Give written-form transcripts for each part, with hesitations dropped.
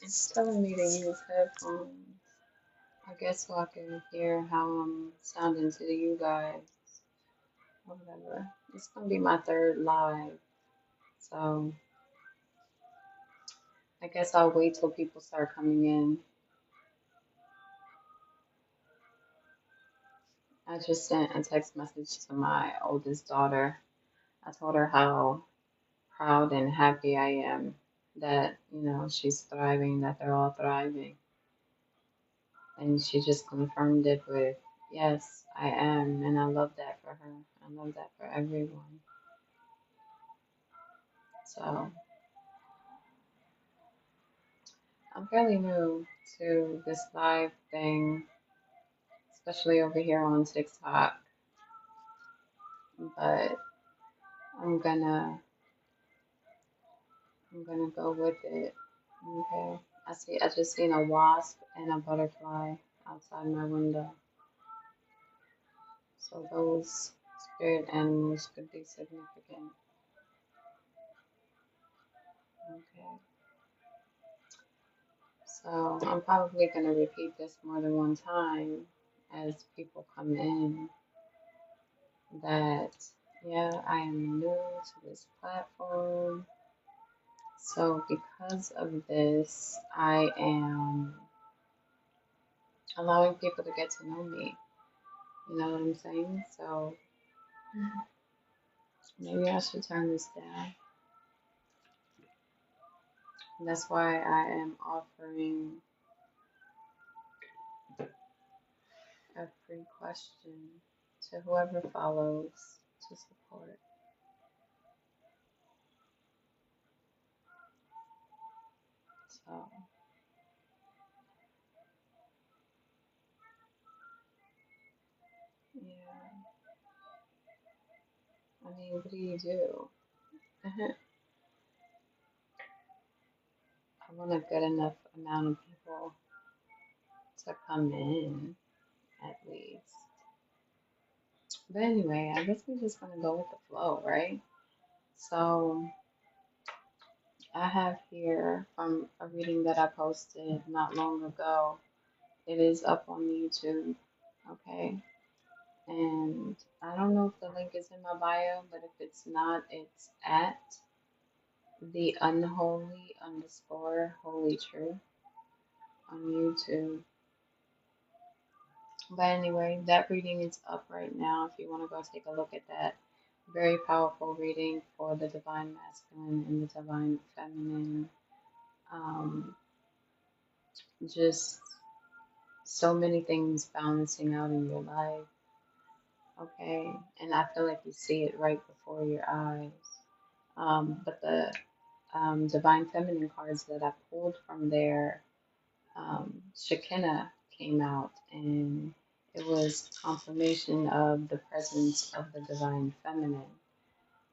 It's telling me to use headphones. I guess so I can hear how I'm sounding to you guys or whatever. It's gonna be my third live, so I guess I'll wait till people start coming in. I just sent a text message to my oldest daughter. I told her how proud and happy I am that, she's thriving, that they're all thriving. And she just confirmed it with, yes, I am. And I love that for her. I love that for everyone. So I'm fairly new to this live thing, especially over here on TikTok, but I'm gonna I'm gonna go with it. Okay. I just seen a wasp and a butterfly outside my window. So those spirit animals could be significant. Okay. So I'm probably gonna repeat this more than one time as people come in that yeah, I am new to this platform. So because of this, I am allowing people to get to know me. You know what I'm saying? So maybe I should turn this down. And that's why I am offering a free question to whoever follows to support. So yeah, I mean, what do you do? I want a good enough amount of people to come in at least. But anyway, I guess we're just gonna go with the flow, right? So I have here from a reading that I posted not long ago. It is up on YouTube, okay? And I don't know if the link is in my bio, but if it's not, it's at the unholy underscore holy truth on YouTube. But anyway, that reading is up right now if you want to go take a look at that. Very powerful reading for the divine masculine and the divine feminine. Um, just so many things balancing out in your life, okay? And I feel like you see it right before your eyes. But the divine feminine cards that I pulled from there, Shekinah came out, and it was confirmation of the presence of the divine feminine.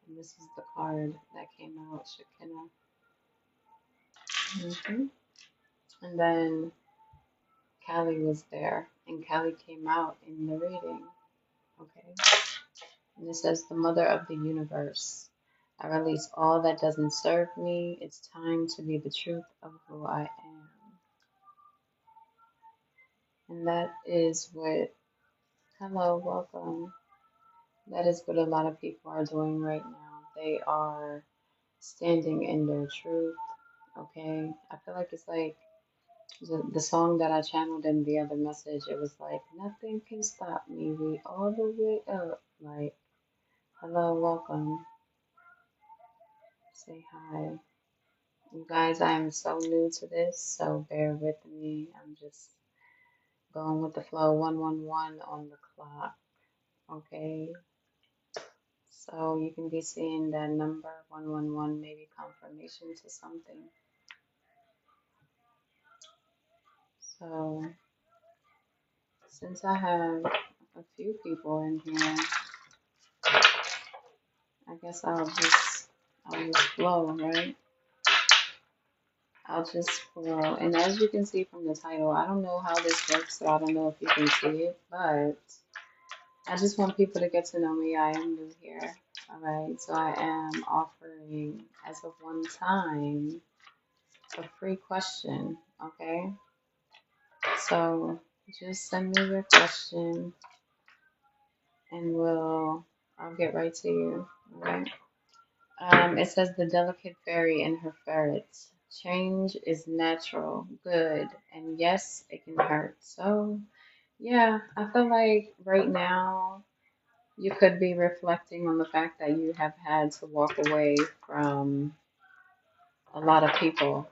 And this is the card that came out, Shekinah. And then Callie was there, and Callie came out in the reading. Okay. And it says, the mother of the universe. I release all that doesn't serve me. It's time to be the truth of who I am. And that is what, hello, welcome. That is what a lot of people are doing right now. They are standing in their truth. Okay. I feel like it's like the song that I channeled in the other message. It was like, nothing can stop me. We all the way up. Like, hello, welcome. Say hi. You guys, I am so new to this, so bear with me. I'm just going with the flow. 111 on the clock. Okay. So you can be seeing that number 111, maybe confirmation to something. So since I have a few people in here, I guess I'll just flow, right? I'll just flow. And as you can see from the title, I don't know how this works, so I don't know if you can see it, but I just want people to get to know me. I am new here. All right. So I am offering, as of one time, a free question, okay? So just send me your question and I'll get right to you, alright? It says the delicate fairy and her ferrets. Change is natural, good, and yes, it can hurt. So, yeah, I feel like right now you could be reflecting on the fact that you have had to walk away from a lot of people,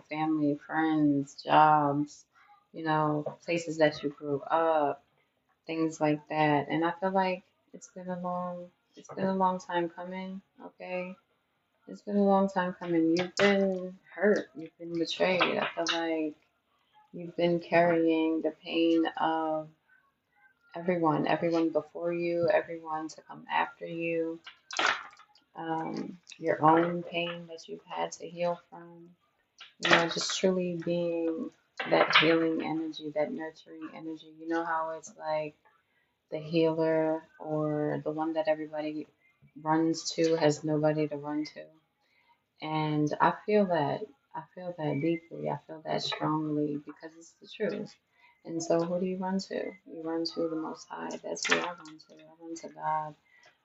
family, friends, jobs, places that you grew up, things like that. And I feel like it's been a long time coming, okay? It's been a long time coming. You've been hurt. You've been betrayed. I feel like you've been carrying the pain of everyone before you, everyone to come after you, your own pain that you've had to heal from. Just truly being that healing energy, that nurturing energy. You know how it's like the healer or the one that everybody runs to has nobody to run to. And I feel that. I feel that deeply. I feel that strongly because it's the truth. And so, who do you run to? You run to the Most High. That's who I run to. I run to God.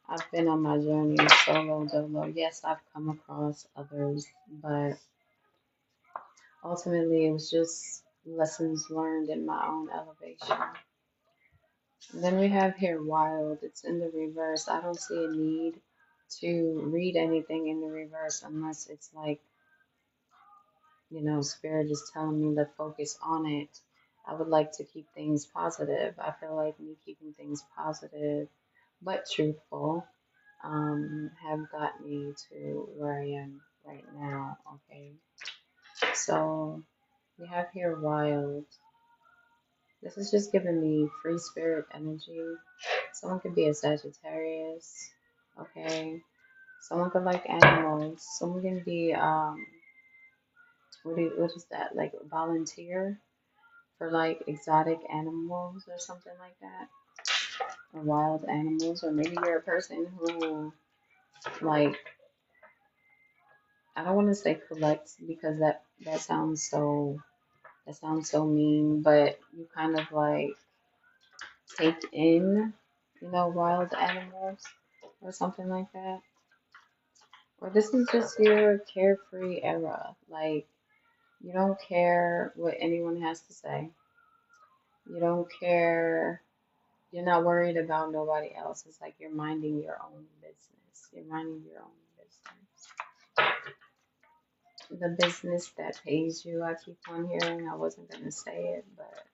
I've been on my journey solo dolo. Yes, I've come across others, but ultimately it was just lessons learned in my own elevation. And then we have here wild. It's in the reverse. I don't see a need to read anything in the reverse unless it's like Spirit is telling me to focus on it. I would like to keep things positive. I feel like me keeping things positive but truthful have got me to where I am right now. Okay, so we have here wild. This is just giving me free spirit energy. Someone could be a Sagittarius. Okay, someone could like animals. Someone can be what is that, like volunteer for like exotic animals or something like that, or wild animals, or maybe you're a person who like, I don't want to say collects because that sounds so mean, but you kind of like take in, wild animals or something like that. Or this is just your carefree era, like you don't care what anyone has to say. You don't care. You're not worried about nobody else. It's like you're minding your own business. You're minding your own business. The business that pays you, I keep on hearing. I wasn't going to say it, but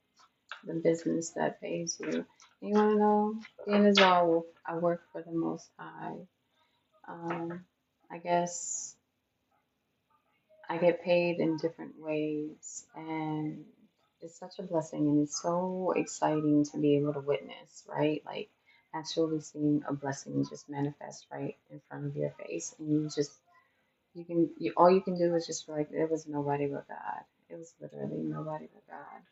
the business that pays you. You want to know? Being as all, I work for the Most High. I guess I get paid in different ways, and it's such a blessing, and it's so exciting to be able to witness, right? Like actually seeing a blessing just manifest right in front of your face, and all you can do is just be like, there was nobody but God. It was literally nobody but God.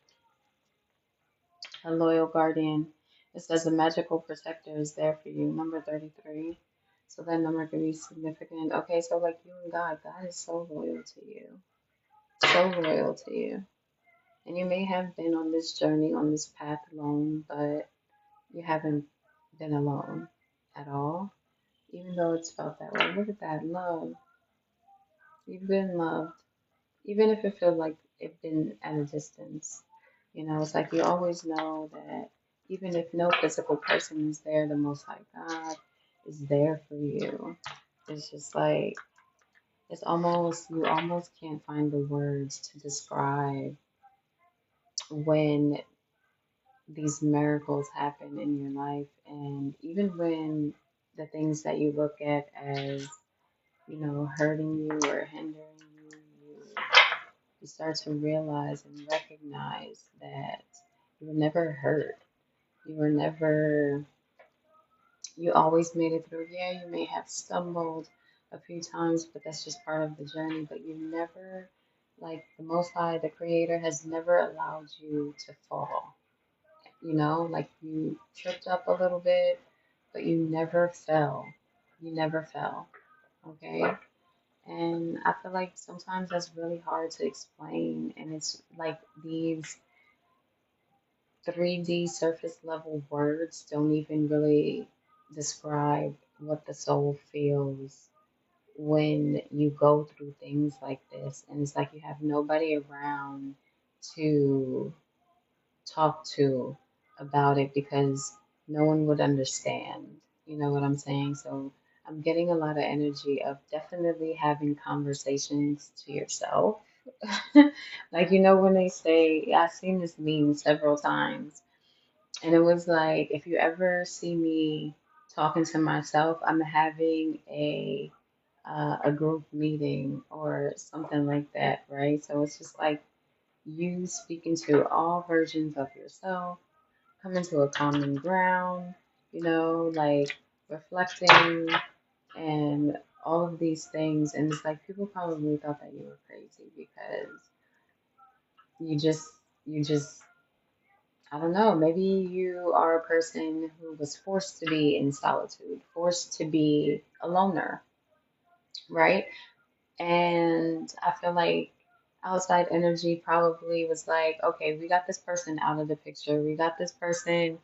A loyal guardian. It says a magical protector is there for you. Number 33. So that number could be significant. Okay, so like you and God is so loyal to you. So loyal to you. And you may have been on this journey, on this path alone, but you haven't been alone at all, even though it's felt that way. Look at that love. You've been loved, even if it feels like it's been at a distance. It's like you always know that even if no physical person is there, the Most High God is there for you. It's just like, you almost can't find the words to describe when these miracles happen in your life, and even when the things that you look at as hurting you or hindering you start to realize and recognize that you were never hurt. You were never You always made it through. Yeah, you may have stumbled a few times, but that's just part of the journey. But you never, like the Most High, the Creator, has never allowed you to fall. Like you tripped up a little bit, but you never fell. You never fell. Okay? And I feel like sometimes that's really hard to explain. And it's like these 3D surface level words don't even really describe what the soul feels when you go through things like this. And it's like you have nobody around to talk to about it because no one would understand. You know what I'm saying? So I'm getting a lot of energy of definitely having conversations to yourself. Like, when they say, I've seen this meme several times, and it was like, if you ever see me talking to myself, I'm having a group meeting or something like that, right? So it's just like you speaking to all versions of yourself, coming to a common ground, like reflecting and all of these things. And it's like people probably thought that you were crazy because you just, you just, I don't know, maybe you are a person who was forced to be in solitude, forced to be a loner, right? And I feel like outside energy probably was like, okay, we got this person out of the picture. We got this person,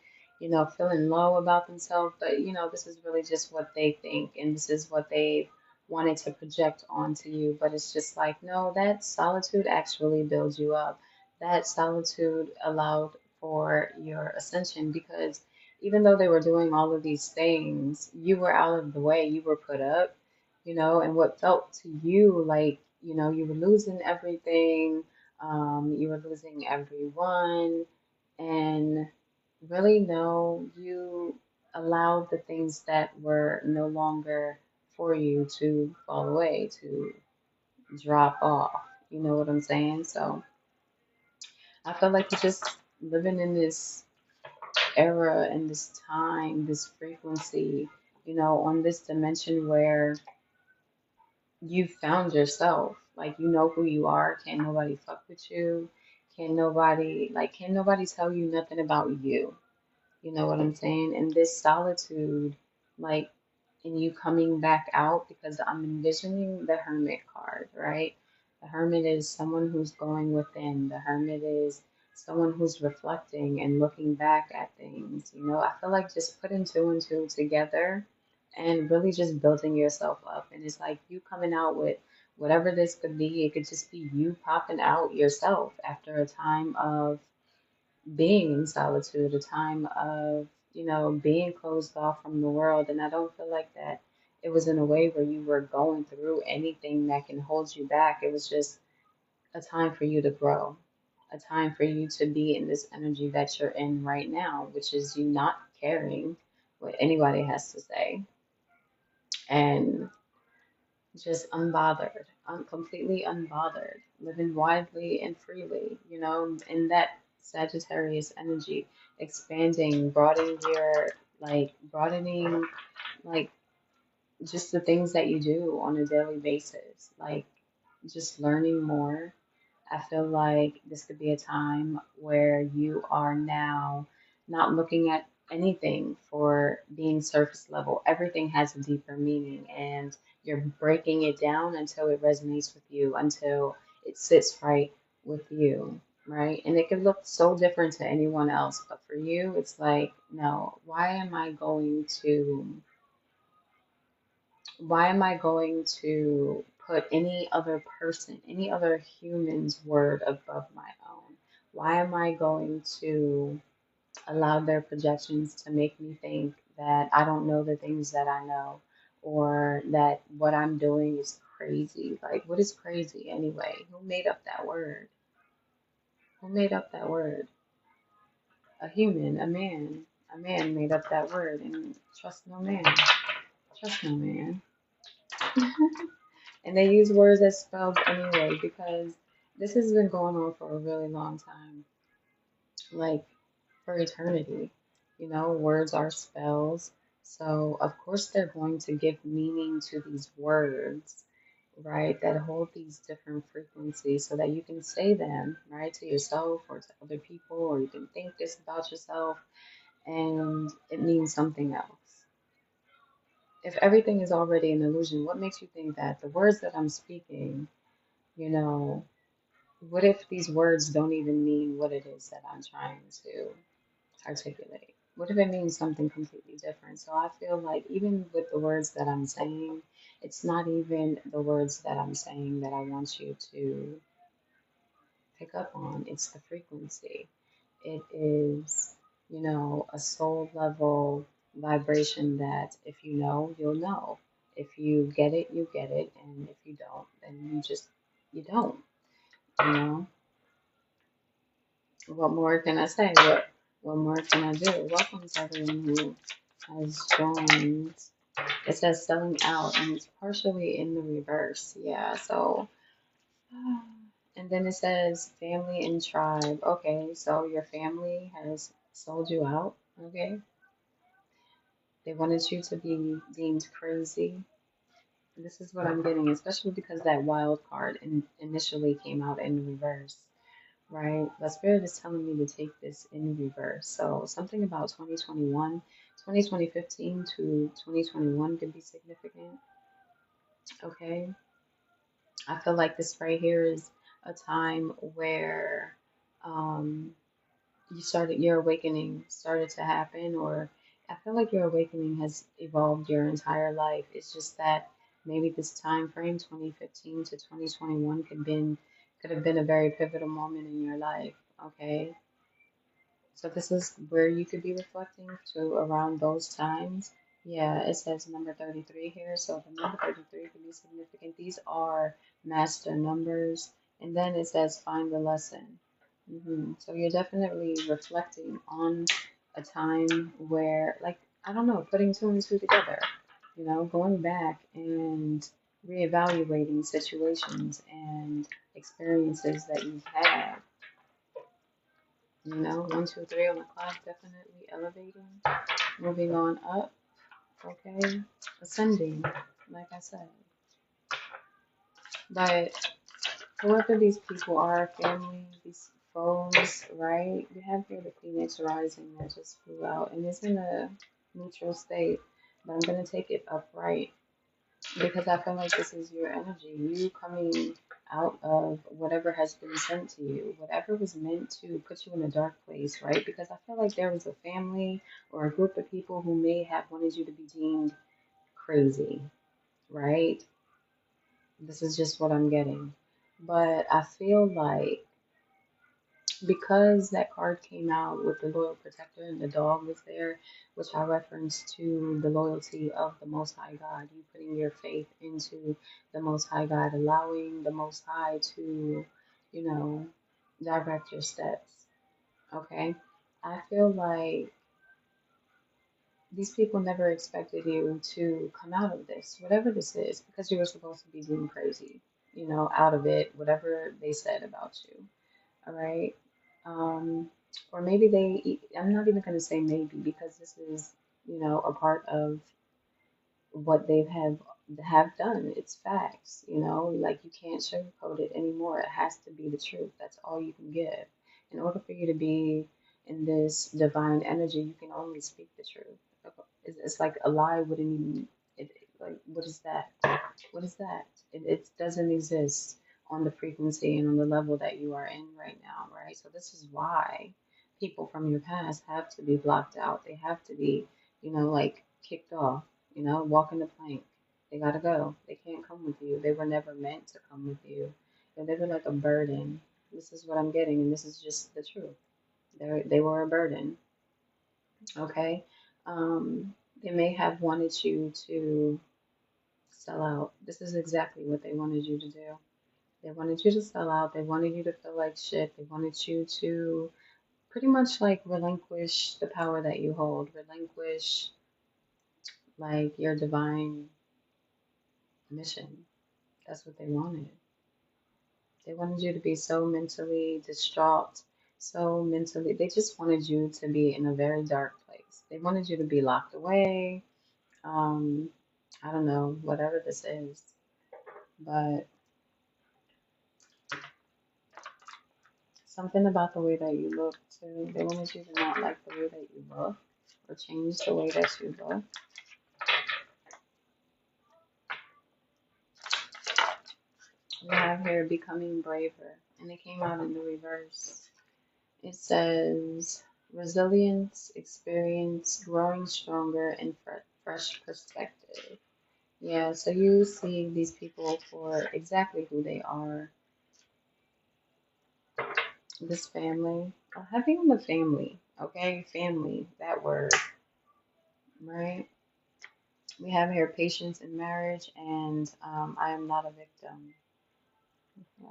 feeling low about themselves, but this is really just what they think and this is what they wanted to project onto you. But it's just like, no, that solitude actually builds you up. That solitude allowed for your ascension because even though they were doing all of these things, you were out of the way, you were put up, and what felt to you like, you were losing everything, you were losing everyone, and really, no, you allowed the things that were no longer for you to fall away, to drop off. You know what I'm saying? So I feel like you're just living in this era and this time, this frequency, on this dimension where you found yourself. Like you know who you are. Can't nobody fuck with you. Can't nobody tell you nothing about you. You know what I'm saying? And this solitude, like, and you coming back out because I'm envisioning the Hermit card, right? The Hermit is someone who's going within. The Hermit is someone who's reflecting and looking back at things. I feel like just putting two and two together and really just building yourself up. And it's like you coming out with whatever this could be. It could just be you popping out yourself after a time of being in solitude, a time of, being closed off from the world. And I don't feel like that it was in a way where you were going through anything that can hold you back. It was just a time for you to grow, a time for you to be in this energy that you're in right now, which is you not caring what anybody has to say and just unbothered, completely unbothered, living widely and freely, in that Sagittarius energy, expanding, broadening, like just the things that you do on a daily basis, like just learning more. I feel like this could be a time where you are now not looking at anything for being surface level. Everything has a deeper meaning, and you're breaking it down until it resonates with you, until it sits right with you, right? And it could look so different to anyone else, but for you, it's like, no, why am I going to put any other person, any other human's word above my own? Why am I going to allow their projections to make me think that I don't know the things that I know or that what I'm doing is crazy? Like, what is crazy anyway? Who made up that word? Who made up that word? A human, a man. A man made up that word, and trust no man. Trust no man. And they use words as spells anyway because this has been going on for a really long time, like for eternity. Words are spells. So, of course, they're going to give meaning to these words, right, that hold these different frequencies so that you can say them, right, to yourself or to other people, or you can think this about yourself and it means something else. If everything is already an illusion, what makes you think that the words that I'm speaking, you know, what if these words don't even mean what it is that I'm trying to articulate? What if it means something completely different? So I feel like even with the words that I'm saying, it's not even the words that I'm saying that I want you to pick up on. It's the frequency. It is, a soul level vibration that if you know, you'll know. If you get it, you get it. And if you don't, then you don't, you know? What more can I say? What more can I do? Welcome to everyone who has joined. It says selling out and it's partially in the reverse. Yeah, so and then it says family and tribe. Okay, so your family has sold you out. Okay, they wanted you to be deemed crazy. This is what I'm getting, especially because that wild card initially came out in reverse, right? The spirit is telling me to take this in reverse. So something about 2021, 2015 to 2021 could be significant. Okay, I feel like this right here is a time where um, your awakening started to happen, or I feel like your awakening has evolved your entire life. It's just that maybe this time frame, 2015 to 2021, could have been a very pivotal moment in your life. Okay, so this is where you could be reflecting to around those times. Yeah, it says number 33 here, so the number 33 could be significant. These are master numbers, and then it says find the lesson. So you're definitely reflecting on a time where, like, I don't know, putting two and two together, going back and reevaluating situations and experiences that you've had. 1, 2, 3 on the clock, definitely elevating, moving on up, okay, ascending, like I said. But whoever these people are, family, these foes, right? We have here the Phoenix rising that just flew out and it's in a neutral state, but I'm going to take it upright because I feel like this is your energy. You coming out of whatever has been sent to you, whatever was meant to put you in a dark place, right? Because I feel like there was a family or a group of people who may have wanted you to be deemed crazy, right? This is just what I'm getting. But I feel like because that card came out with the loyal protector and the dog was there, which I referenced to the loyalty of the Most High God, you putting your faith into the Most High God, allowing the Most High to, you know, direct your steps. Okay? I feel like these people never expected you to come out of this, whatever this is, because you were supposed to be doing crazy, out of it, whatever they said about you. All right. Or maybe I'm not even going to say maybe because this is, a part of what have done. It's facts, like you can't sugarcoat it anymore. It has to be the truth. That's all you can give. In order for you to be in this divine energy, you can only speak the truth. It's like a lie wouldn't even, like, what is that? What is that? It doesn't exist on the frequency and on the level that you are in right now, right? So this is why people from your past have to be blocked out. They have to be, like kicked off, walking the plank. They gotta go. They can't come with you. They were never meant to come with you. They were like a burden. This is what I'm getting, and this is just the truth. They were a burden, okay? They may have wanted you to sell out. This is exactly what they wanted you to do. They wanted you to sell out. They wanted you to feel like shit. They wanted you to pretty much like relinquish the power that you hold, relinquish like your divine mission. That's what they wanted. They wanted you to be so mentally distraught, so mentally, they just wanted you to be in a very dark place. They wanted you to be locked away. Um, I don't know, whatever this is, but something about the way that you look too. They wanted you to not like the way that you look or change the way that you look. here becoming braver, and it came out in the reverse. It says resilience, experience, growing stronger, and fresh perspective. Yeah, so you see these people for exactly who they are. This family, heavy on the family, okay? Family, that word, right? We have here patience in marriage, and I am not a victim. Yeah.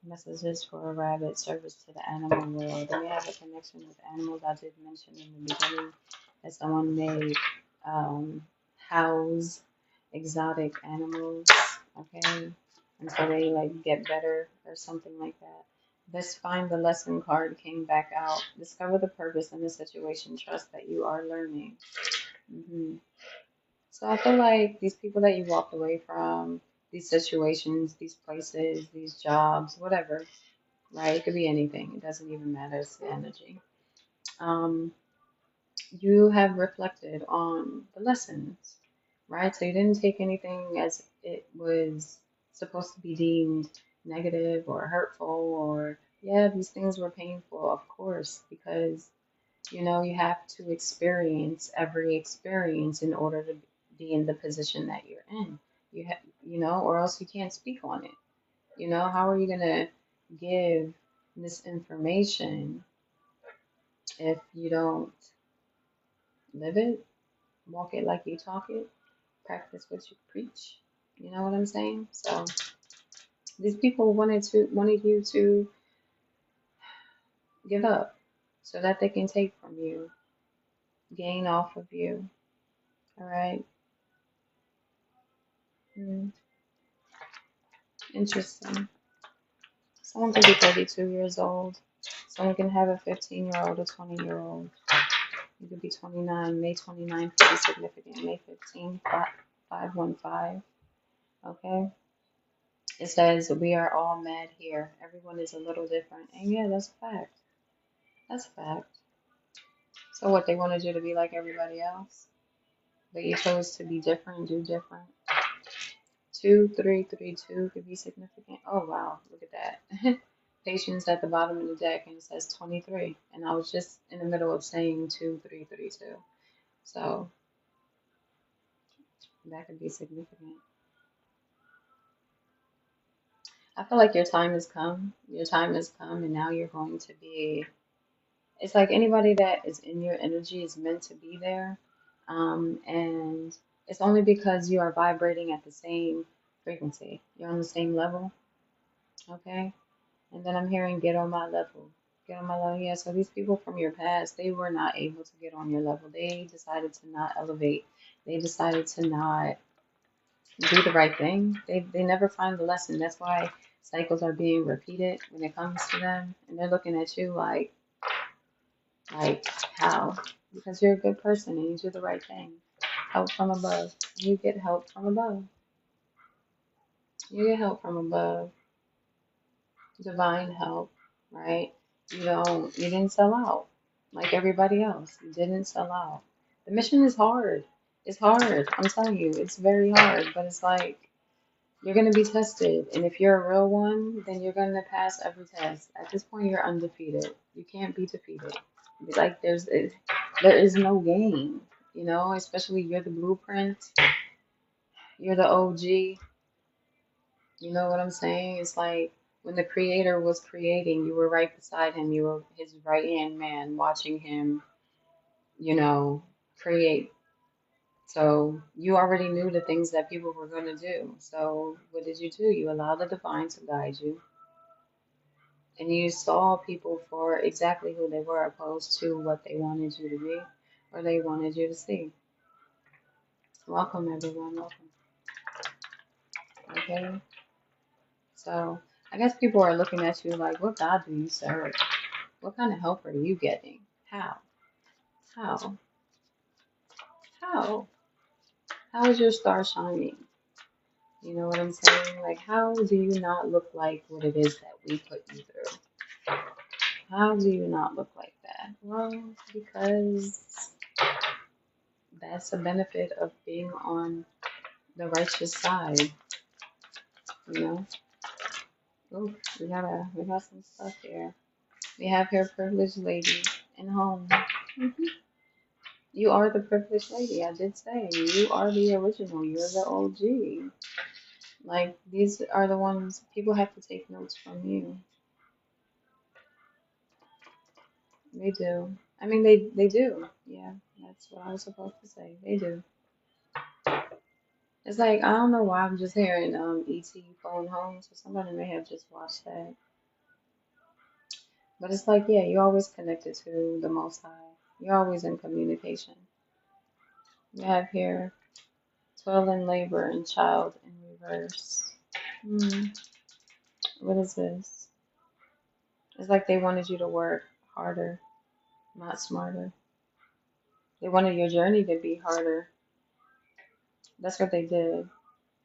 Messages for a rabbit, service to the animal world. And we have a connection with animals. I did mention in the beginning that someone may um, house exotic animals, okay? And so they like get better or something like that. This find the lesson card came back out. Discover the purpose in the situation. Trust that you are learning. hmm So I feel like these people that you walked away from, these situations, these places, these jobs, whatever, right? It could be anything. It doesn't even matter. It's the energy. Um, you have reflected on the lessons, right? So you didn't take anything as it was supposed to be deemed negative or hurtful or, yeah, these things were painful, of course, because you have to experience every experience in order to be in the position that you're in. Or else you can't speak on it. How are you gonna give this information if you don't live it, walk it like you talk it, practice what you preach? You know what I'm saying? So these people wanted you to give up so that they can take from you, gain off of you. All right. Mm, interesting. Someone could be 32 years old. Someone can have a 15-year-old, a 20-year-old. You could be 29. May 29th could be significant. May 15th, 515. Okay? It says, we are all mad here. Everyone is a little different. And yeah, that's a fact. That's a fact. So what, they wanted you to be like everybody else? But you chose to be different, do different. 2332 could be significant. Oh, wow. Look at that. Patience at the bottom of the deck, and it says 23. And I was just in the middle of saying 2332. So that could be significant. I feel like your time has come. Your time has come, and now you're going to be. It's like anybody that is in your energy is meant to be there. And it's only because you are vibrating at the same frequency. You're on the same level, okay? And then I'm hearing get on my level. Get on my level. Yeah, so these people from your past, they were not able to get on your level. They decided to not elevate. They decided to not do the right thing. They never find the lesson. That's why cycles are being repeated when it comes to them. And they're looking at you like how? Because you're a good person and you do the right thing. Help from above. You get help from above. You get help from above. Divine help, right? You didn't sell out like everybody else. You didn't sell out. The mission is hard. It's hard. I'm telling you, it's very hard, but it's like you're going to be tested. And if you're a real one, then you're going to pass every test. At this point, you're undefeated. You can't be defeated. Like there is no game, especially you're the blueprint. You're the OG. You know what I'm saying? It's like when the creator was creating, you were right beside him. You were his right hand man watching him, create. So you already knew the things that people were going to do. So what did you do? You allowed the divine to guide you. And you saw people for exactly who they were, opposed to what they wanted you to be or they wanted you to see. Welcome, everyone. Welcome. Okay. So I guess people are looking at you like, what God do you serve? What kind of help are you getting? How? How? How? How is your star shining? You know what I'm saying? Like, how do you not look like what it is that we put you through? How do you not look like that? Well, because that's a benefit of being on the righteous side, you know. Oh, we got some stuff here. We have here privileged lady in home. Mhm. You are the privileged lady. I did say you are the original. You're the OG. Like these are the ones people have to take notes from you. They do. I mean, they do. Yeah, that's what I was supposed to say. They do. It's like I don't know why I'm just hearing ET phone home, so somebody may have just watched that. But it's like, yeah, you're always connected to the Most High. You're always in communication. You have here toil and labor and child in reverse. Hmm, what is this? It's like they wanted you to work harder, not smarter. They wanted your journey to be harder. That's what they did,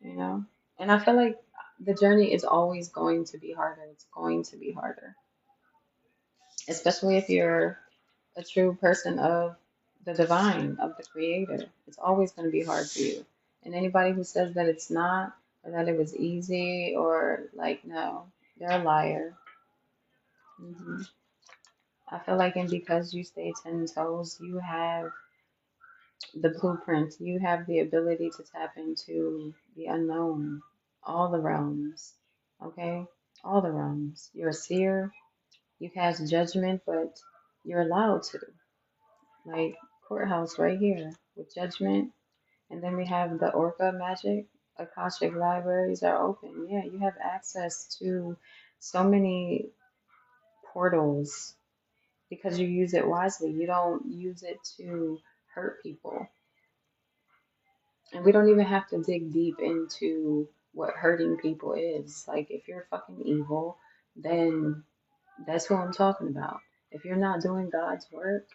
you know? And I feel like the journey is always going to be harder. It's going to be harder, especially if you're a true person of the divine, of the creator. It's always going to be hard for you. And anybody who says that it's not, or that it was easy, or like, no, they're a liar. Hmm. I feel like, and because you stay 10 toes, you have the blueprint, you have the ability to tap into the unknown, all the realms, okay? All the realms. You're a seer, you cast judgment, but you're allowed to. Like courthouse right here with judgment. And then we have the Orca magic. Akashic libraries are open. Yeah, you have access to so many portals because you use it wisely. You don't use it to hurt people. And we don't even have to dig deep into what hurting people is. Like, if you're fucking evil, then that's who I'm talking about. If you're not doing God's work,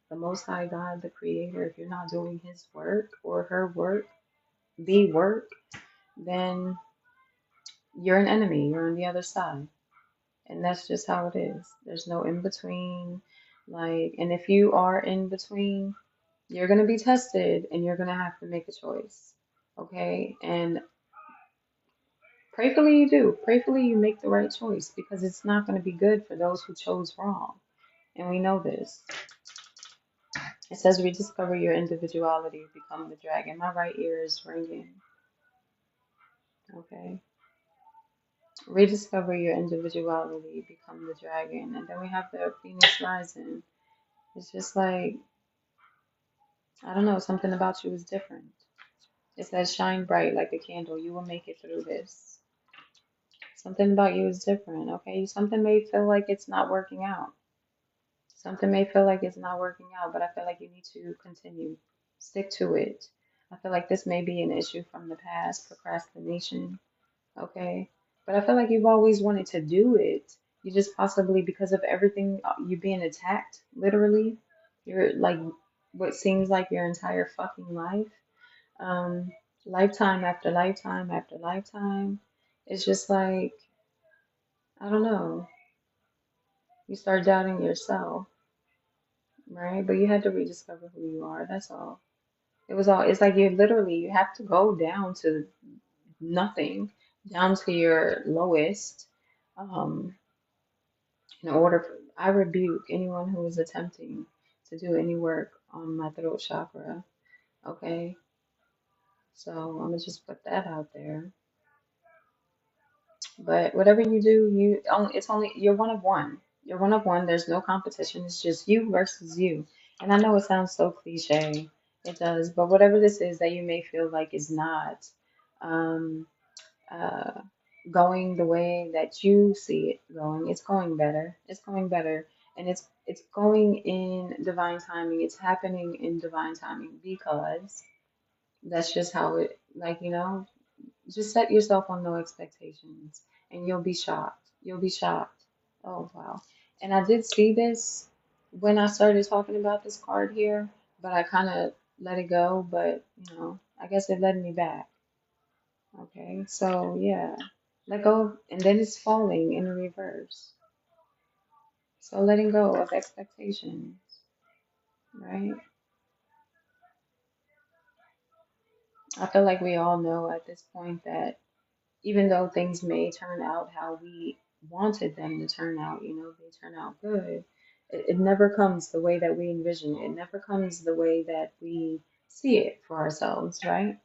the Most High God, the Creator, if you're not doing His work or her work, the work, then you're an enemy. You're on the other side. And that's just how it is. There's no in between. Like, and if you are in between, you're going to be tested and you're going to have to make a choice. Okay? And prayerfully you do. Prayerfully you make the right choice because it's not going to be good for those who chose wrong. And we know this. It says rediscover your individuality, become the dragon. My right ear is ringing. Okay. Rediscover your individuality, become the dragon. And then we have the Phoenix rising. It's just like, I don't know, something about you is different. It says shine bright like a candle. You will make it through this. Something about you is different, okay? Something may feel like it's not working out. Something may feel like it's not working out, but I feel like you need to continue. Stick to it. I feel like this may be an issue from the past, procrastination, okay? But I feel like you've always wanted to do it. You just possibly, because of everything, you being attacked, literally, you're like what seems like your entire fucking life, um, lifetime after lifetime after lifetime. It's just like, I don't know, you start doubting yourself, right? But you had to rediscover who you are. That's all. It's like you literally, you have to go down to nothing, down to your lowest, um, in order for, I rebuke anyone who is attempting to do any work on my throat chakra. Okay, so I'm gonna just put that out there. But whatever you do, it's only you're one of one. You're one of one. There's no competition. It's just you versus you. And I know it sounds so cliche. It does, but whatever this is that you may feel like is not um, uh, going the way that you see it going, it's going better. It's going better, and it's going in divine timing. It's happening in divine timing because that's just how it. Like, just set yourself on no expectations and you'll be shocked. You'll be shocked. Oh, wow. And I did see this when I started talking about this card here, but I kind of let it go. But, I guess it led me back. Okay. So, yeah, let go. And then it's falling in the reverse. So, letting go of expectations, right? I feel like we all know at this point that even though things may turn out how we wanted them to turn out, they turn out good. It never comes the way that we envision it. It never comes the way that we see it for ourselves, right?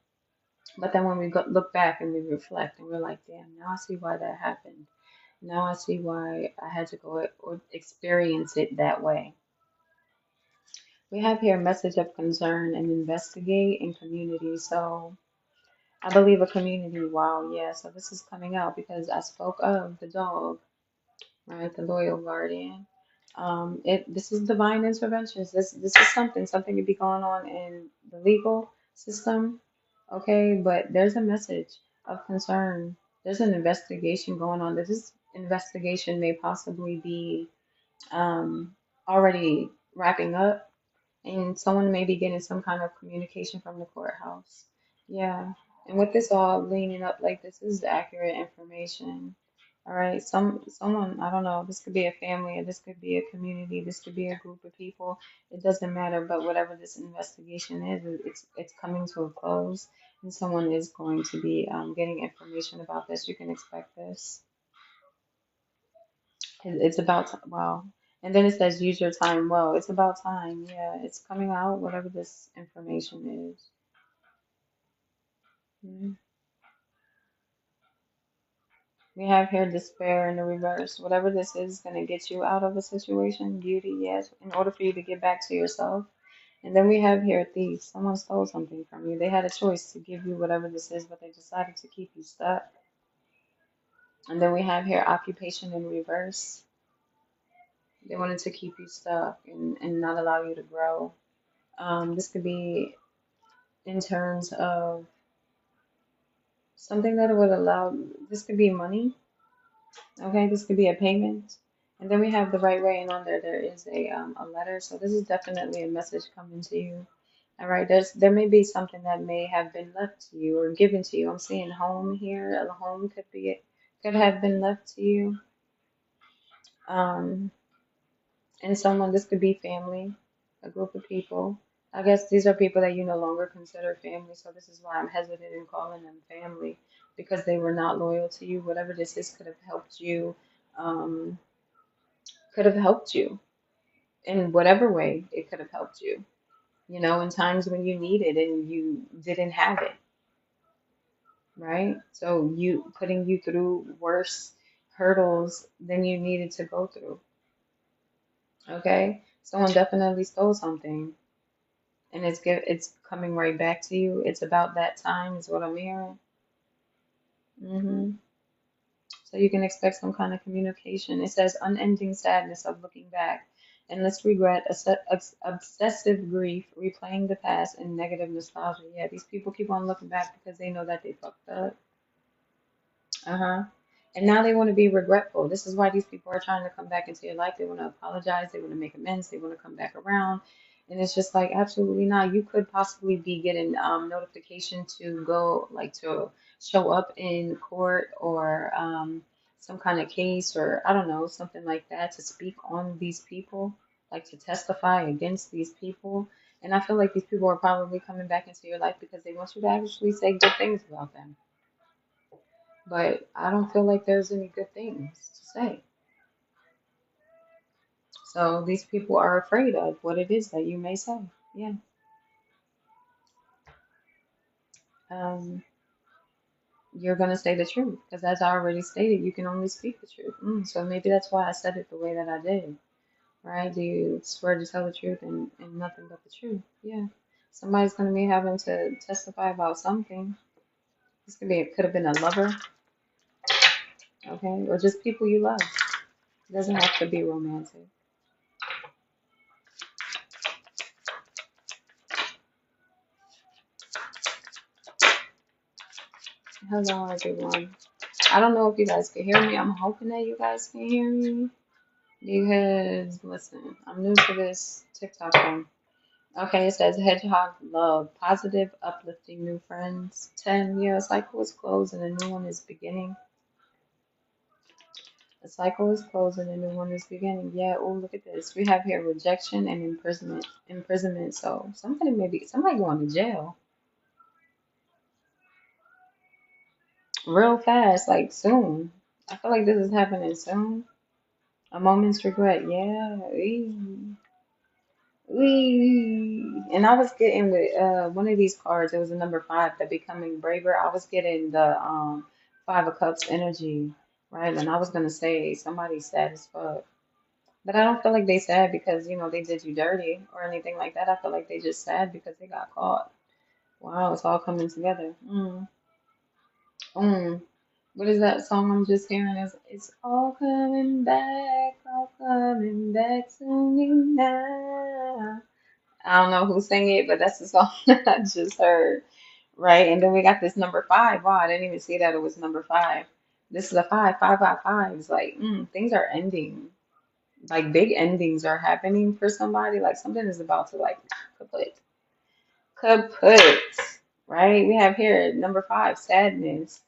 But then when we look back and we reflect and we're like, damn, now I see why that happened. Now I see why I had to go or experience it that way. We have here a message of concern and investigate in community. So I believe a community. Wow, yeah. So this is coming out because I spoke of the dog, right? The loyal guardian. This is divine interventions. This is something could be going on in the legal system, okay? But there's a message of concern. There's an investigation going on. This investigation may possibly be already wrapping up, and someone may be getting some kind of communication from the courthouse. Yeah. And with this all leaning up like this is accurate information. All right. Someone, I don't know, this could be a family or this could be a community, this could be a group of people. It doesn't matter, but whatever this investigation is, it's coming to a close and someone is going to be getting information about this. You can expect this. It's about wow. And then it says use your time well. It's about time. Yeah, it's coming out, whatever this information is. Mhm. We have here despair in the reverse. Whatever this is going to get you out of a situation, beauty, yes, in order for you to get back to yourself. And then we have here thief. Someone stole something from you. They had a choice to give you whatever this is, but they decided to keep you stuck. And then we have here occupation in reverse. They wanted to keep you stuck and not allow you to grow. This could be in terms of something that would allow, this could be money, okay? This could be a payment. And then we have the right way, and on there is a letter. So this is definitely a message coming to you. All right, there may be something that may have been left to you or given to you. I'm seeing home here. A home could have been left to you. Um, and someone, this could be family, a group of people. I guess these are people that you no longer consider family, so this is why I'm hesitant in calling them family because they were not loyal to you. Whatever this is um, could have helped you in whatever way it could have helped you. In times when you needed and you didn't have it, right? So putting you through worse hurdles than you needed to go through. Okay, someone definitely stole something and it's coming right back to you. It's about that time, is what I'm hearing. So you can expect some kind of communication. It says unending sadness of looking back, endless regret, obsessive grief, replaying the past, and negative nostalgia. Yeah, these people keep on looking back because they know that they fucked up. Uh-huh. And now they want to be regretful. This is why these people are trying to come back into your life. They want to apologize. They want to make amends. They want to come back around. And it's just like, absolutely not. You could possibly be getting notification to go, like to show up in court or some kind of case or I don't know, something like that to speak on these people, like to testify against these people. And I feel like these people are probably coming back into your life because they want you to actually say good things about them. But I don't feel like there's any good things to say. So these people are afraid of what it is that you may say. Yeah. Um, you're going to say the truth because, as I already stated, you can only speak the truth. So maybe that's why I said it the way that I did. Right? Do you swear to tell the truth and nothing but the truth? Yeah. Somebody's going to be having to testify about something. This could have been a lover, okay, or just people you love. It doesn't have to be romantic. Hello, everyone. I don't know if you guys can hear me. I'm hoping that you guys can hear me because, listen, I'm new to this TikTok thing. Okay, it says Hedgehog Love, positive, uplifting new friends. 10, yeah, a cycle is closed and a new one is beginning. A cycle is closed and a new one is beginning. Yeah, oh, look at this. We have here rejection and imprisonment. Imprisonment, so somebody going to jail. real fast, like soon. I feel like this is happening soon. A moment's regret. Yeah. And I was getting with one of these cards, it was a number five, the becoming braver. I was getting the five of cups energy, right? And I was gonna say somebody's sad as fuck. But I don't feel like they sad because, they did you dirty or anything like that. I feel like they just sad because they got caught. Wow, it's all coming together. Mm. What is that song I'm just hearing? It's all coming back to me now. I don't know who sang it, but that's the song that I just heard. Right? And then we got this number five. Wow, I didn't even see that it was number five. This is a five, five out of five. It's like, things are ending. Like big endings are happening for somebody. Like something is about to like kaput. Kaput. Right? We have here number five, sadness.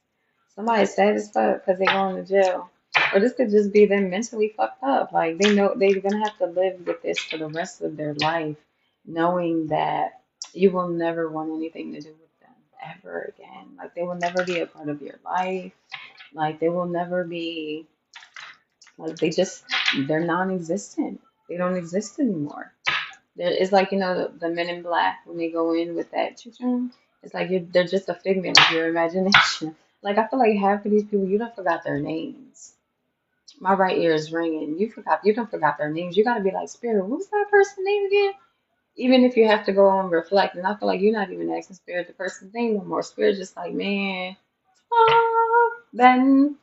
Somebody's sad as fuck because they going to jail. Or this could just be them mentally fucked up. Like they know they're gonna have to live with this for the rest of their life, knowing that you will never want anything to do with them ever again. Like they will never be a part of your life. Like they will never be like they're non-existent. They don't exist anymore. It's like, the Men in Black when they go in with that choo it's like they're just a figment of your imagination. Like I feel like half of these people, you don't forgot their names. My right ear is ringing. You don't forgot their names. You gotta be like, Spirit, what was that person's name again? Even if you have to go and reflect, and I feel like you're not even asking Spirit the person's name no more. Spirit just like, man, then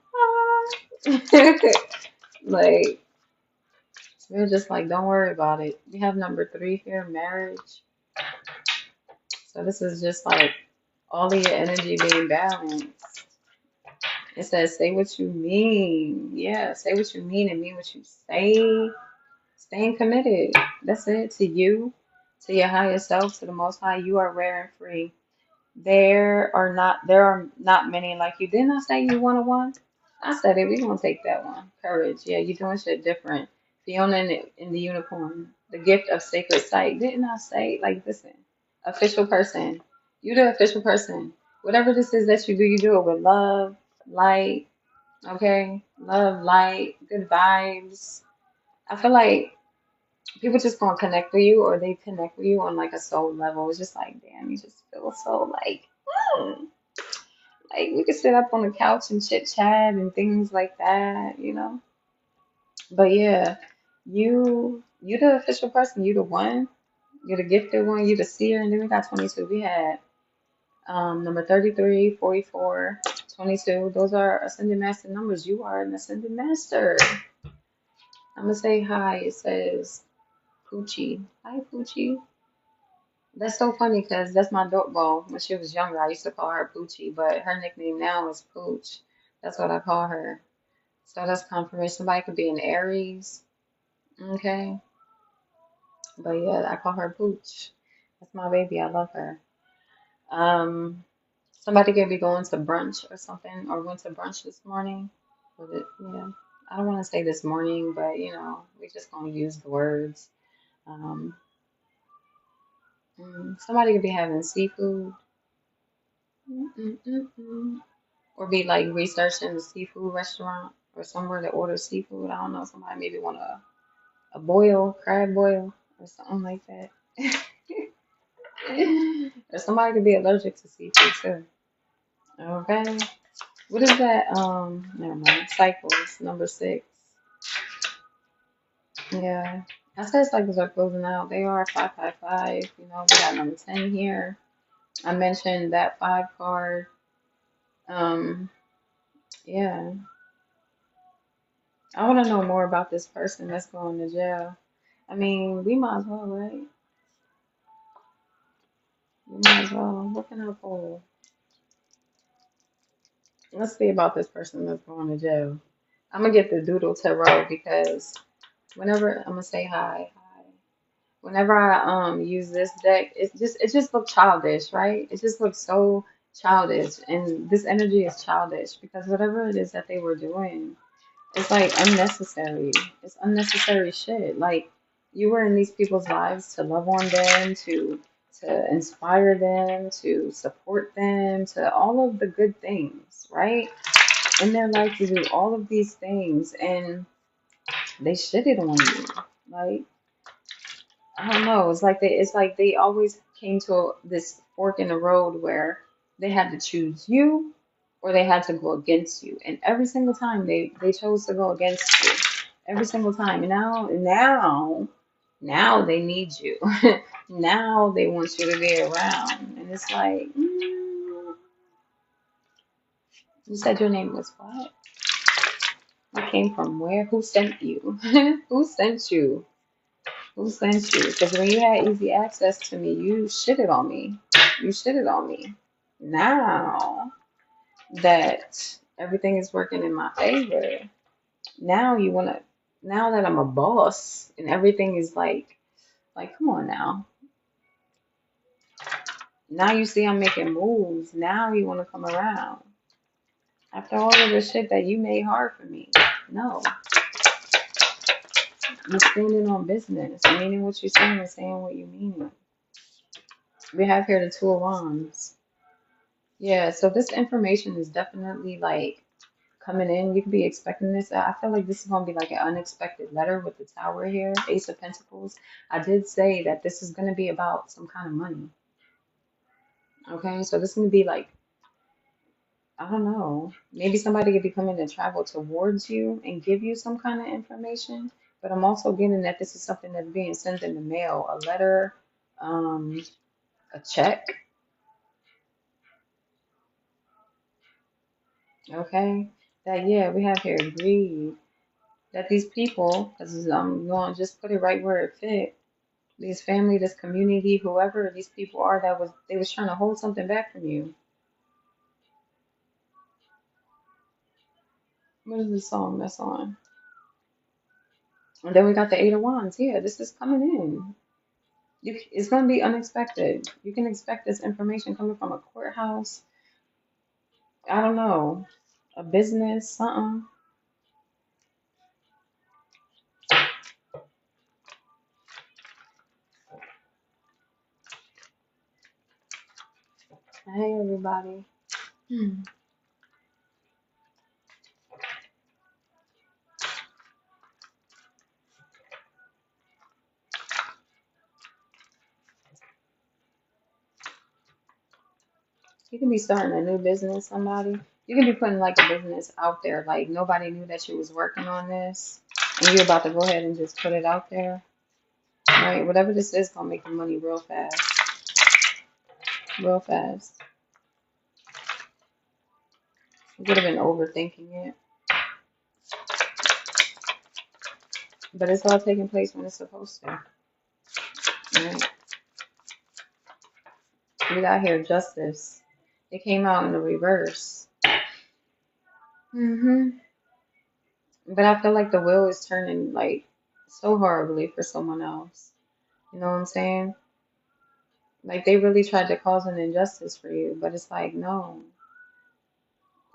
like Spirit just like, don't worry about it. We have number three here, marriage. So this is just like all of your energy being balanced. It says, say what you mean. Yeah, say what you mean and mean what you say. Staying committed. That's it. To you, to your higher self, to the most high. You are rare and free. There are not many like you. Didn't I say you want a one? I said it. We gonna take that one. Courage. Yeah, you doing shit different. Fiona in the unicorn. The gift of sacred sight. Didn't I say, like, listen, official person. You the official person. Whatever this is that you do it with love, light, okay? Love, light, good vibes. I feel like people just gonna connect with you or they connect with you on like a soul level. It's just like, damn, you just feel so hmm, like we could sit up on the couch and chit chat and things like that. But yeah, you the official person, you the one, you're the gifted one, you the seer, and then we got 22. We had number 33, 44, 22. Those are ascended master numbers. You are an ascended master. I'm gonna say hi. It says Poochie. Hi, Poochie. That's so funny because that's my dog. Well, when she was younger, I used to call her Poochie, but her nickname now is Pooch. That's what I call her. So that's confirmation. Somebody could be an Aries. Okay. But yeah, I call her Pooch. That's my baby. I love her. Um, Somebody could be going to brunch or something, or went to brunch this morning. With it, yeah. I don't want to say this morning, but we just gonna use the words. Um, Somebody could be having seafood. Mm-mm-mm-mm. Or be like researching the seafood restaurant or somewhere to order seafood. I don't know. Somebody maybe want a boil, crab boil, or something like that. Or somebody could be allergic to seafood too. Okay. What is that? Never mind. Cycles, number six. Yeah. I said cycles are closing out. They are 555. We got number 10 here. I mentioned that five card. Um, yeah. I want to know more about this person that's going to jail. I mean, we might as well, right? We might as well. What can I pull? Let's see about this person that's going to jail. I'm gonna get the Doodle Tarot because whenever I'm gonna say hi. Whenever I use this deck, it just looks childish, right? It just looks so childish, and this energy is childish because whatever it is that they were doing, it's like unnecessary. It's unnecessary shit. Like you were in these people's lives to love on them, to to inspire them, to support them, to all of the good things, right? In their life to do all of these things and they shit it on you. Like, I don't know. It's like they always came to this fork in the road where they had to choose you or they had to go against you. And every single time they chose to go against you. Every single time. And now they need you. Now they want you to be around. And it's like, you said your name was what? You came from where? Who sent you? Who sent you? Who sent you? Because when you had easy access to me, you shitted on me. You shitted on me. Now that everything is working in my favor, now you wanna, now that I'm a boss and everything is like, come on now. Now you see I'm making moves. Now you wanna come around. After all of the shit that you made hard for me. No. You standing on business, meaning what you're saying and saying what you mean. We have here the Two of Wands. Yeah, so this information is definitely like coming in. You could be expecting this. I feel like this is going to be like an unexpected letter with the Tower here, Ace of Pentacles. I did say that this is going to be about some kind of money. Okay, so this is going to be like, I don't know, maybe somebody could be coming to travel towards you and give you some kind of information. But I'm also getting that this is something that's being sent in the mail, a letter, um, a check. Okay, that yeah, we have here greed. That these people, because I'm going to just put it right where it fit, these family, this community, whoever these people are, that was they was trying to hold something back from you. What is the song that's on? And then we got the Eight of Wands. Yeah, this is coming in. It's going to be unexpected. You can expect this information coming from a courthouse. I don't know, a business, something. Hey, everybody. Hmm. You can be starting a new business, somebody. You can be putting like a business out there, like nobody knew that you was working on this, and you're about to go ahead and just put it out there. Right? Whatever this is gonna make you money real fast. Real fast. You could have been overthinking it. But it's all taking place when it's supposed to. Right? We got here justice. It came out in the reverse. But I feel like the wheel is turning like so horribly for someone else. You know what I'm saying? Like they really tried to cause an injustice for you, but it's like, no,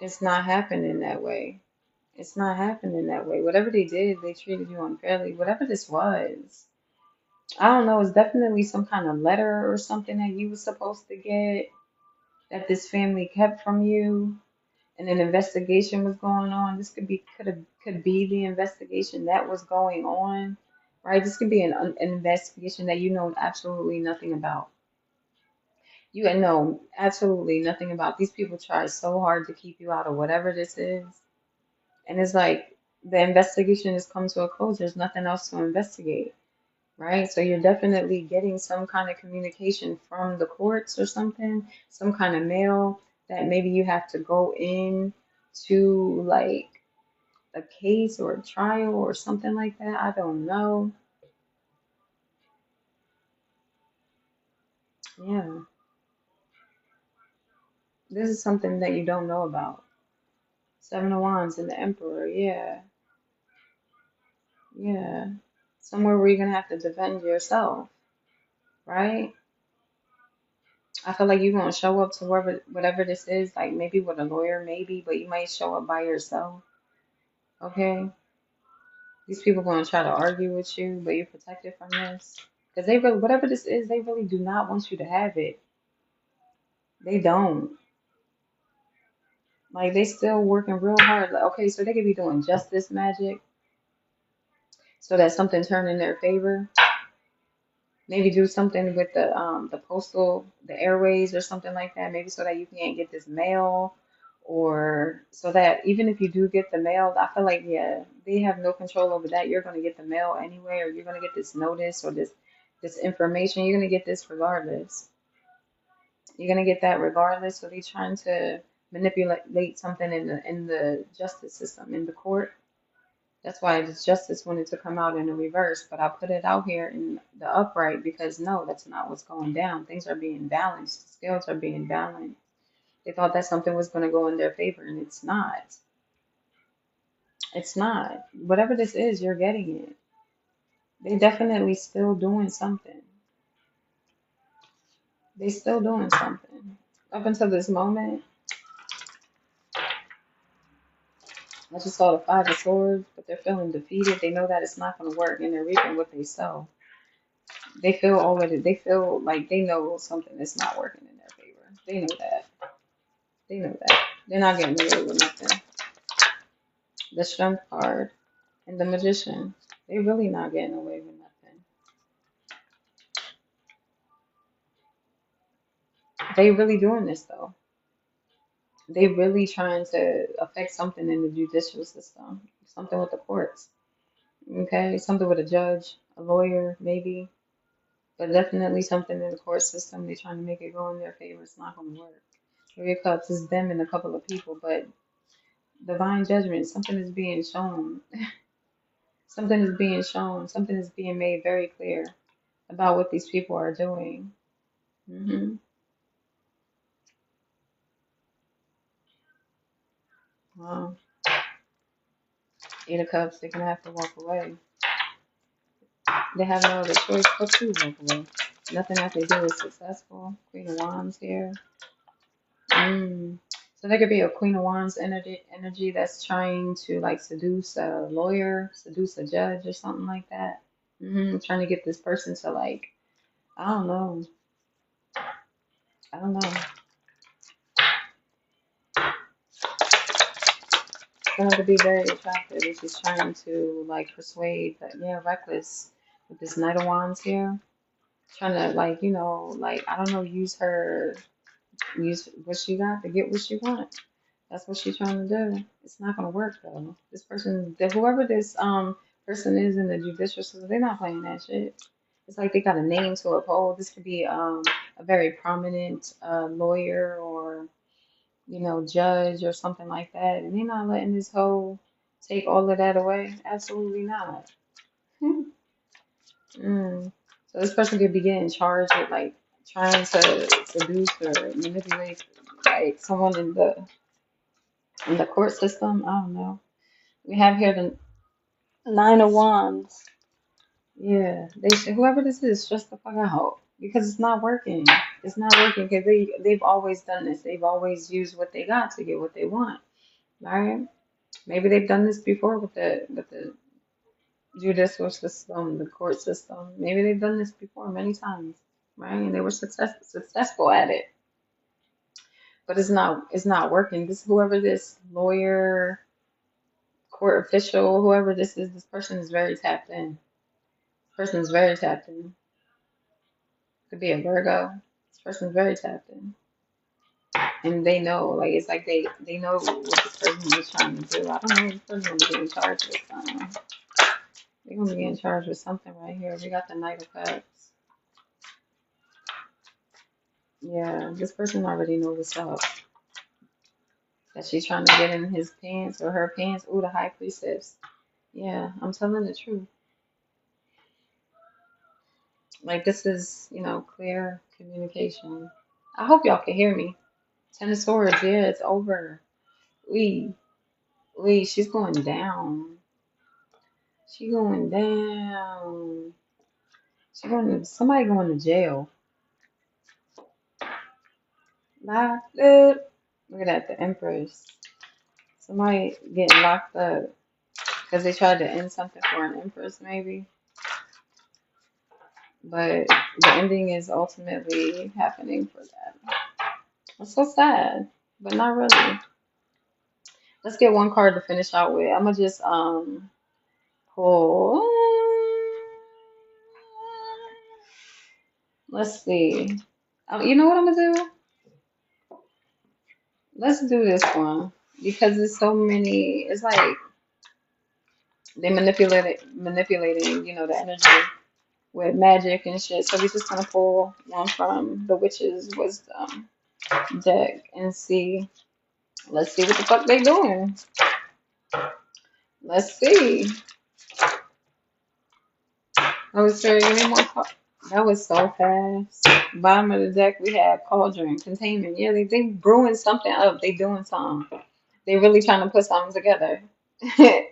it's not happening that way. It's not happening that way. Whatever they did, they treated you unfairly. Whatever this was, I don't know, it's definitely some kind of letter or something that you were supposed to get that this family kept from you, and an investigation was going on. This could be the investigation that was going on, right? This could be an investigation that you know absolutely nothing about. You know absolutely nothing about. These people try so hard to keep you out of whatever this is. And it's like the investigation has come to a close. There's nothing else to investigate, right? So you're definitely getting some kind of communication from the courts or something, some kind of mail that maybe you have to go in to like a case or a trial or something like that. I don't know. Yeah, this is something that you don't know about. Seven of Wands and the Emperor. Yeah, yeah. Somewhere where you're gonna have to defend yourself, right? I feel like you're gonna show up to whatever this is, like maybe with a lawyer, maybe, but you might show up by yourself. Okay? These people gonna try to argue with you, but you're protected from this. Because they really, whatever this is, they really do not want you to have it. They don't. Like they still working real hard. Like, okay, so they could be doing justice magic so that something turn in their favor. Maybe do something with the postal, the airways or something like that. Maybe so that you can't get this mail, or so that even if you do get the mail, I feel like yeah, they have no control over that. You're gonna get the mail anyway, or you're gonna get this notice or this information. You're gonna get this regardless. You're gonna get that regardless. So they're trying to manipulate something in the justice system, in the court. That's why this justice wanted to come out in the reverse, but I put it out here in the upright because no, that's not what's going down. Things are being balanced. Scales are being balanced. They thought that something was going to go in their favor, and it's not. It's not. Whatever this is, you're getting it. They definitely still doing something. They still doing something. Up until this moment, I just saw the Five of Swords, but they're feeling defeated. They know that it's not going to work, and they're reaping what they sow. They feel like they know something is not working in their favor. They know that. They know that. They're not getting away with nothing. The Strength card and the Magician, they really not getting away with nothing. They really doing this though. They really trying to affect something in the judicial system. Something with the courts. Okay? Something with a judge, a lawyer, maybe. But definitely something in the court system. They're trying to make it go in their favor. It's not gonna work. Three of Cups is them and a couple of people, but divine judgment, something is being shown. Something is being shown. Something is being made very clear about what these people are doing. hmm Wow. Eight of Cups, they're gonna have to walk away. They have no other choice but to walk away. Nothing that they do is successful. Queen of Wands here. Mm. So there could be a Queen of Wands energy that's trying to like seduce a lawyer, seduce a judge, or something like that. Trying to get this person to like, I don't know. I don't know. Someone could be very attractive. It's just trying to like persuade, but yeah, reckless with this Knight of Wands here. Trying to like, like I don't know, use what she got to get what she wants. That's what she's trying to do. It's not gonna work though. This person, whoever this person is in the judicial system, they're not playing that shit. It's like they got a name to uphold. This could be a very prominent lawyer or judge or something like that, and they're not letting this whole take all of that away. Absolutely not. Mm. So this person could be getting charged with like trying to seduce or manipulate like someone in the court system. I don't know. We have here the Nine of Wands. Yeah, they should, whoever this is, stress the fuck out because it's not working. It's not working because they've always done this. They've always used what they got to get what they want, right? Maybe they've done this before with the judicial system, the court system. Maybe they've done this before many times, right? And they were successful at it. But it's not working. This whoever this lawyer, court official, whoever this is, this person is very tapped in. Person is very tapped in. Could be a Virgo. This person's very tapped in. And they know, like it's like they know what this person is trying to do. I don't know, this person's gonna be getting charged with something. They're gonna be getting charged with something right here. We got the Knight of Cups. Yeah, this person already knows what's up. That she's trying to get in his pants or her pants. Ooh, the High Priestess. Yeah, I'm telling the truth. Like this is, clear communication. I hope y'all can hear me. Ten of Swords, yeah, it's over. We, she's going down. She going down. Somebody going to jail. Locked up. Look at that, the Empress. Somebody getting locked up because they tried to end something for an Empress, maybe. but the ending is ultimately happening for them. It's so sad, but not really. Let's get one card to finish out with. I'm gonna just pull. Let's see. You know what I'm gonna do? Let's do this one because there's so many. It's like they manipulating, the energy with magic and shit. So we're just gonna pull one from the Witch's Wisdom deck and see. Let's see what the fuck they doing. Let's see. Oh, sorry, any more? That was so fast. Bottom of the deck, we had Cauldron, Containment. Yeah, they brewing something up. They doing something. They really trying to put something together. They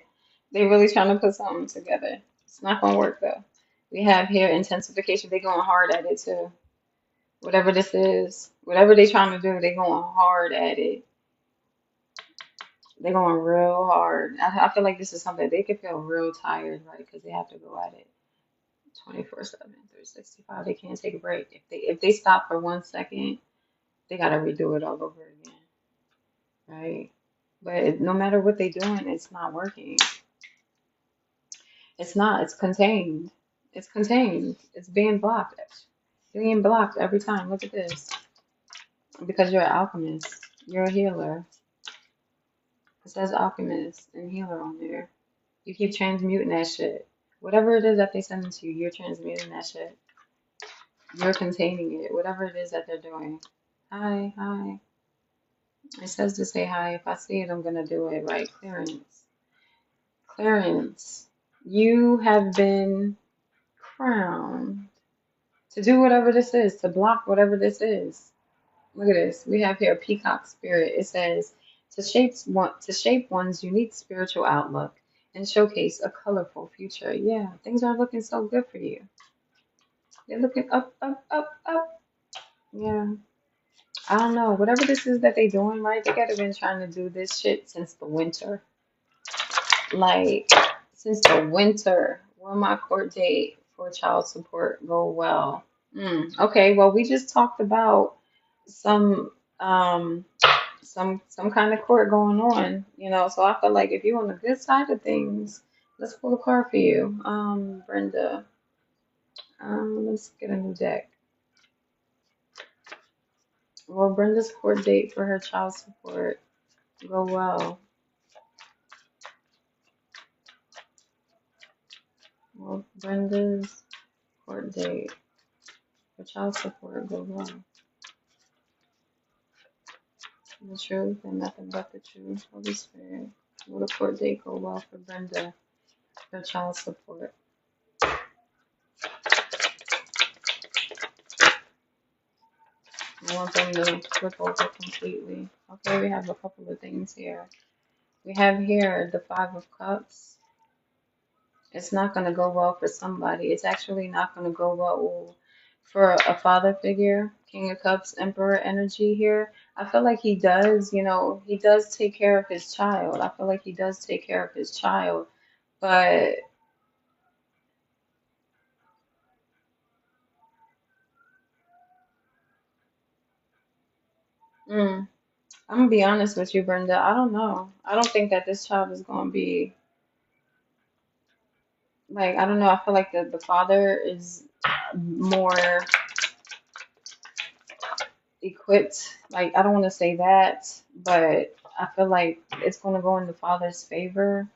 really trying to put something together. It's not gonna work though. We have here intensification. They going hard at it too. Whatever this is, whatever they trying to do, they going hard at it. They going real hard. I feel like this is something they could feel real tired, right? Because they have to go at it 24/7, 365. They can't take a break. If they stop for 1 second, they gotta redo it all over again, right? But no matter what they doing, it's not working. It's not. It's contained. It's contained. It's being blocked. Being blocked every time. Look at this. Because you're an alchemist. You're a healer. It says alchemist and healer on there. You keep transmuting that shit. Whatever it is that they send to you, you're transmuting that shit. You're containing it. Whatever it is that they're doing. Hi, hi. It says to say hi. If I see it, I'm gonna do it. Right? Clearance. Clearance. You have been crowned to do whatever this is, to block whatever this is. Look at this. We have here peacock spirit. It says to shape one's unique spiritual outlook and showcase a colorful future. Yeah, things are looking so good for you. They're looking up, up, up, up. Yeah. I don't know. Whatever this is that they doing, right? They gotta been trying to do this shit since the winter. Like since the winter. Will my court date for child support go well? Okay, well we just talked about some um some kind of court going on. So I feel like if you're on the good side of things, let's pull a card for you. Brenda. Let's get a new deck. Will Brenda's court date for her child support go well? Will Brenda's court date for child support go well? The truth and nothing but the truth. Holy Spirit. Will the court date go well for Brenda for child support? I want them to flip over completely. Okay, we have a couple of things here. We have here the Five of Cups. It's not going to go well for somebody. It's actually not going to go well for a father figure. King of Cups, Emperor energy here. I feel like he does take care of his child. I feel like he does take care of his child. But mm, I'm going to be honest with you, Brenda. I don't know. I don't think that this child is going to be like, I don't know. I feel like the father is more equipped. Like, I don't want to say that, but I feel like it's going to go in the father's favor.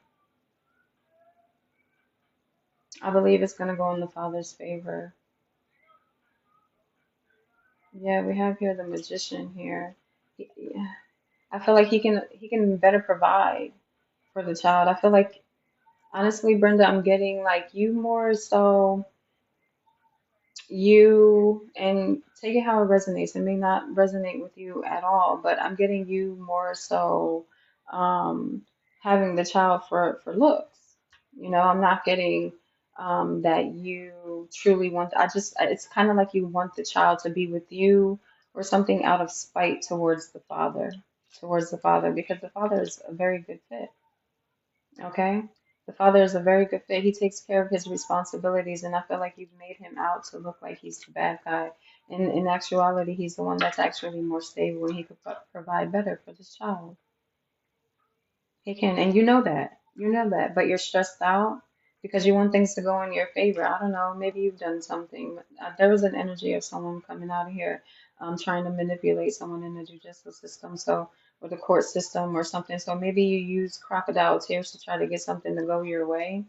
I believe it's going to go in the father's favor. Yeah, we have here the magician here. Yeah. I feel like he can better provide for the child. I feel like honestly, Brenda, I'm getting like you more so you and take it how it resonates. It may not resonate with you at all, but I'm getting you more so um, having the child for looks. I'm not getting that you truly want. It's kind of like you want the child to be with you or something out of spite towards the father, because the father is a very good fit. Okay, The father is a very good fit. He takes care of his responsibilities, and I feel like you've made him out to look like he's the bad guy. In actuality, he's the one that's actually more stable, and he could provide better for this child. He can, and you know that. You know that, but you're stressed out because you want things to go in your favor. I don't know. Maybe you've done something. There was an energy of someone coming out of here, trying to manipulate someone in the judicial system, so or the court system or something. So maybe you use crocodile tears to try to get something to go your way.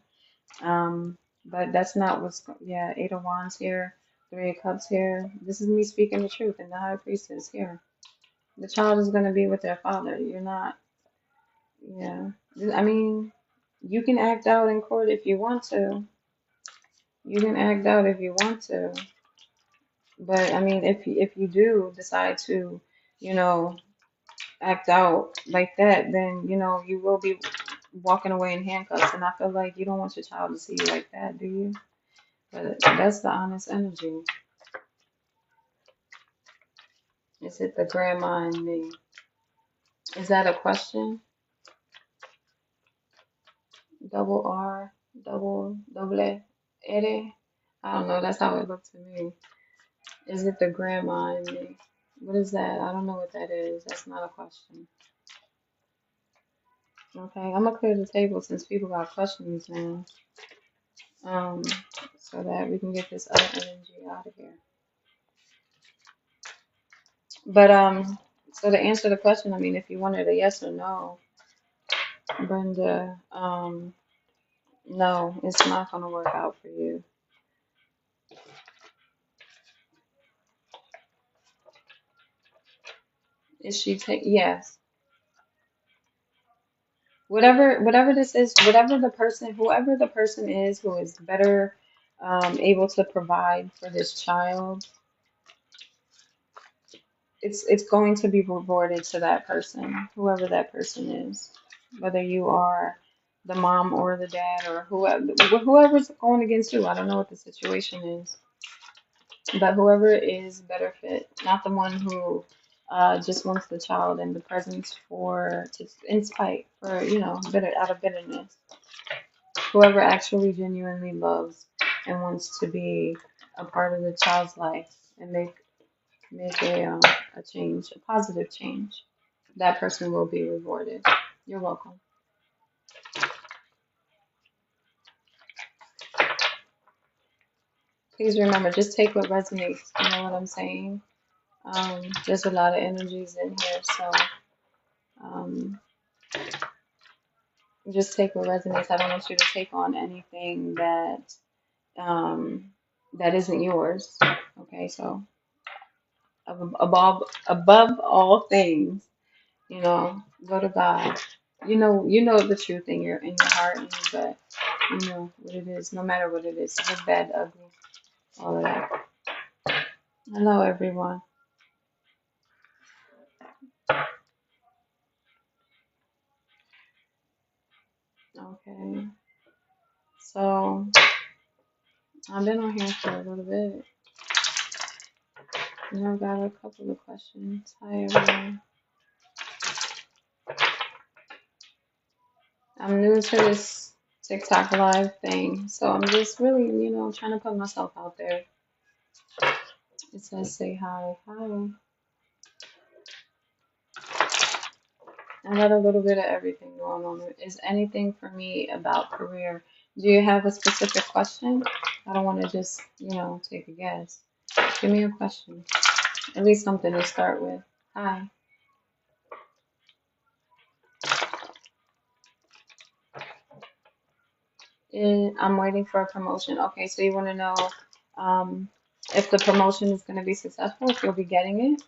But that's not yeah, Eight of Wands here, Three of Cups here. This is me speaking the truth, and the High Priestess here. The child is going to be with their father. You're not. Yeah. I mean, you can act out in court if you want to. You can act out if you want to. But I mean, if you do decide to, you know, act out like that, then you will be walking away in handcuffs. And I feel like you don't want your child to see you like that, do you? But that's the honest energy. Is it the grandma in me? Is that a question? Double R, double R. I don't know. That's how it looked to me. Is it the grandma in me? What is that? I don't know what that is. That's not a question. Okay, I'm gonna clear the table since people got questions now. Um, so that we can get this other energy out of here. But so to answer the question, I mean, if you wanted a yes or no, Brenda, no, it's not gonna work out for you. Is she take yes. Whatever this is, whoever the person is who is better able to provide for this child, it's going to be rewarded to that person, whoever that person is, whether you are the mom or the dad or whoever's going against you. I don't know what the situation is, but whoever is better fit, not the one who just wants the child and the presence for to in spite for bitter out of bitterness. Whoever actually genuinely loves and wants to be a part of the child's life and make a change, a positive change, that person will be rewarded. You're welcome. Please remember, just take what resonates. You know what I'm saying? There's a lot of energies in here, so um, just take what resonates. I don't want you to take on anything um, that isn't yours. Okay, so above all things, go to God. You know the truth in your heart and your gut. You know what it is, no matter what it is, good, bad, ugly, all of that. Hello, everyone. Okay, so I've been on here for a little bit, and I've got a couple of questions. Hi, everyone. I'm new to this TikTok live thing, so I'm just really, trying to put myself out there. It says say hi. Hi. I got a little bit of everything going on. Is anything for me about career? Do you have a specific question? I don't want to just, take a guess. Give me a question. At least something to start with. Hi. I'm waiting for a promotion. Okay, so you want to know um, if the promotion is going to be successful, if you'll be getting it?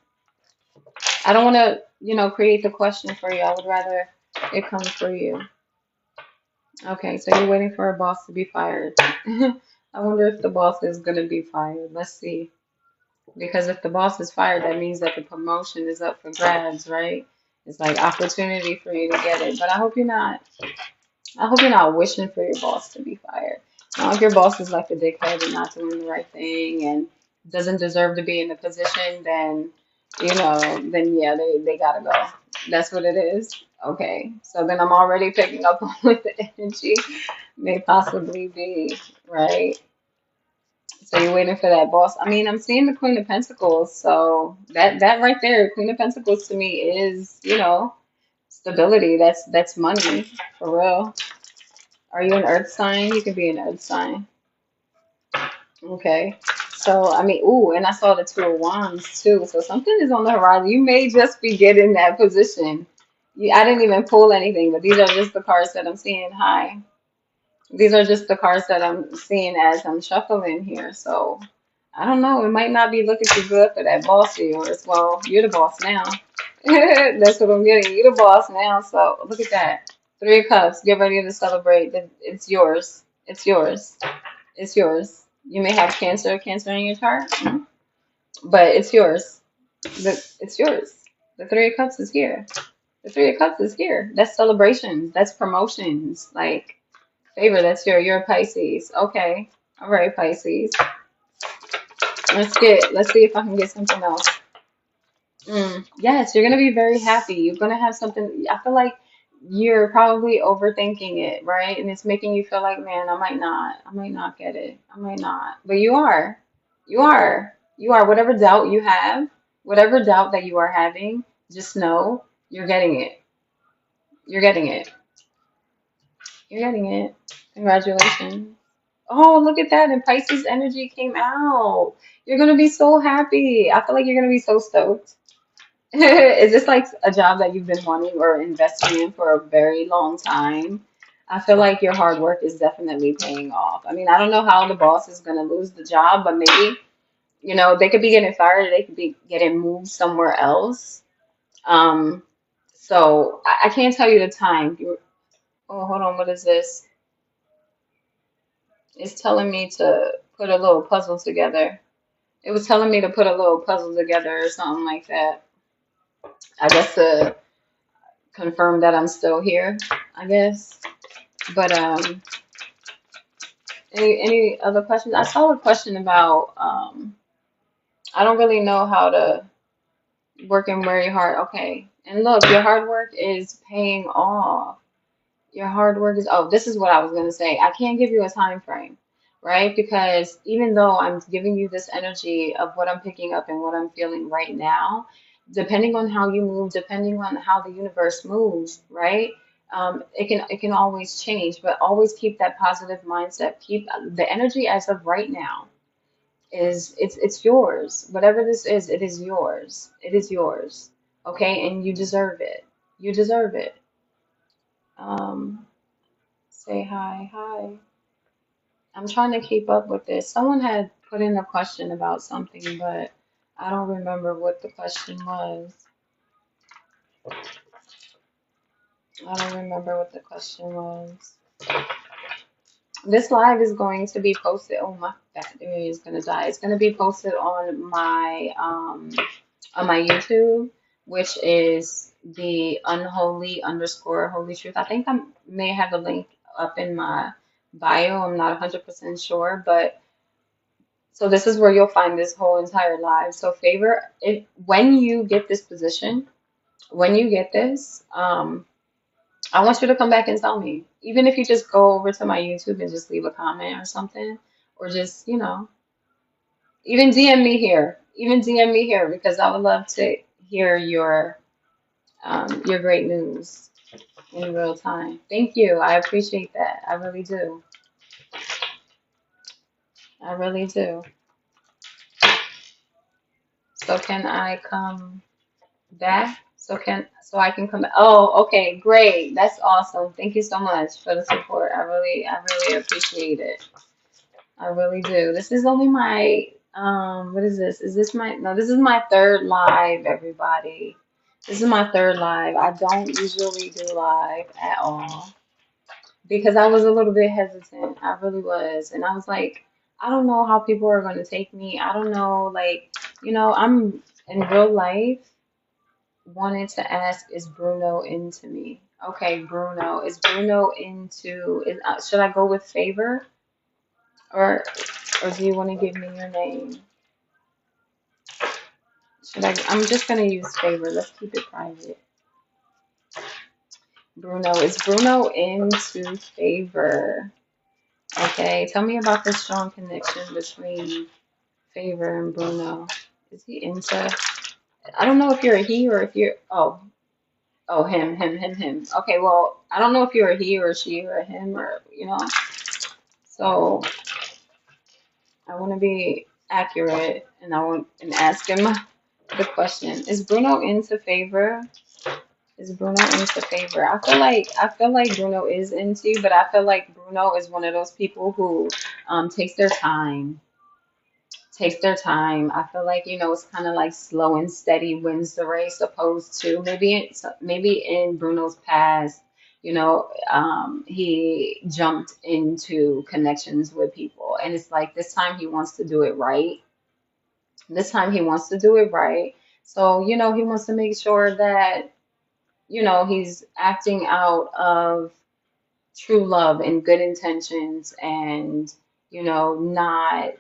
I don't want to, create the question for you. I would rather it come for you. Okay, so you're waiting for a boss to be fired. I wonder if the boss is going to be fired. Let's see. Because if the boss is fired, that means that the promotion is up for grabs, right? It's like opportunity for you to get it. But I hope you're not wishing for your boss to be fired. Now, if your boss is like a dickhead and not doing the right thing and doesn't deserve to be in the position, then yeah, they gotta go. That's what it is. Okay. So then I'm already picking up on what the energy may possibly be, right? So you're waiting for that boss. I mean, I'm seeing the Queen of Pentacles, so that right there, Queen of Pentacles to me is, stability. That's money for real. Are you an earth sign? You can be an earth sign. Okay. So I mean, ooh, and I saw the Two of Wands too. So something is on the horizon. You may just be getting that position. I didn't even pull anything, but these are just the cards that I'm seeing. Hi. These are just the cards that I'm seeing as I'm shuffling here. So I don't know. It might not be looking too good for that boss of yours. Well, you're the boss now. That's what I'm getting. You're the boss now. So look at that. Three of Cups. Get ready to celebrate. It's yours. It's yours. It's yours. You may have cancer in your chart, but it's yours. It's yours. The Three of Cups is here. The Three of Cups is here. That's celebrations. That's promotions. Like favor. That's you're a Pisces. Okay. All right, Pisces. Let's see if I can get something else. Yes, you're gonna be very happy. You're gonna have something. I feel like you're probably overthinking it, right? And it's making you feel like, man, I might not get it. I might not. But you are. Whatever doubt that you are having, just know you're getting it. You're getting it. You're getting it. Congratulations. Oh, look at that. And Pisces energy came out. You're gonna be so happy. I feel like you're gonna be so stoked. Is this like a job that you've been wanting or investing in for a very long time? I feel like your hard work is definitely paying off. I mean, I don't know how the boss is going to lose the job, but maybe, they could be getting fired or they could be getting moved somewhere else. Um, so I can't tell you the time. Oh, hold on, what is this? It's telling me to put a little puzzle together. It was telling me to put a little puzzle together or something like that. I guess to confirm that I'm still here, I guess. But any other questions? I saw a question about I don't really know how to working very hard. Okay. And look, your hard work is paying off. Your hard work is, oh, this is what I was going to say. I can't give you a time frame, right? Because even though I'm giving you this energy of what I'm picking up and what I'm feeling right now, depending on how you move, depending on how the universe moves, right? It can always change, but always keep that positive mindset. Keep the energy as of right now is it's yours. Whatever this is, it is yours. It is yours. Okay, and you deserve it. You deserve it. Um, Say hi, hi. I'm trying to keep up with this. Someone had put in a question about something, but I don't remember what the question was. I don't remember what the question was. This live is going to be posted. Oh, my battery is gonna die. It's gonna be posted on my YouTube, which is the unholy underscore holy truth. I think I may have a link up in my bio. I'm not 100% sure, but so this is where you'll find this whole entire live. So favor, if when you get this position, when you get this, I want you to come back and tell me. Even if you just go over to my YouTube and just leave a comment or something, or just, even DM me here. Even DM me here because I would love to hear your great news in real time. Thank you. I appreciate that. I really do. I really do. So can I come back? So I can come back. Oh, okay, great. That's awesome. Thank you so much for the support. I really appreciate it. I really do. This is only my what is this? Is this my no, this is my third live, everybody. This is my third live. I don't usually do live at all because I was a little bit hesitant. I really was. And I was like, I don't know how people are going to take me. I don't know, like, I'm in real life wanted to ask, is Bruno into me? Okay, Bruno. Is Bruno should I go with favor or do you want to give me your name? I'm just gonna use favor. Let's keep it private. Bruno, is Bruno into favor? Okay, tell me about the strong connection between Favor and Bruno. Is he into? I don't know if you're a he or if you're. Oh, him. Okay, well, I don't know if you're a he or a she or a him or So I want to be accurate, and I want and ask him the question: Is Bruno into Favor? Is Bruno into Favor? I feel like Bruno is into you, but I feel like Bruno is one of those people who takes their time. Takes their time. I feel like, it's kind of like slow and steady wins the race, opposed to maybe in Bruno's past, he jumped into connections with people, and it's like this time he wants to do it right. This time he wants to do it right. So, he wants to make sure that, he's acting out of true love and good intentions and, not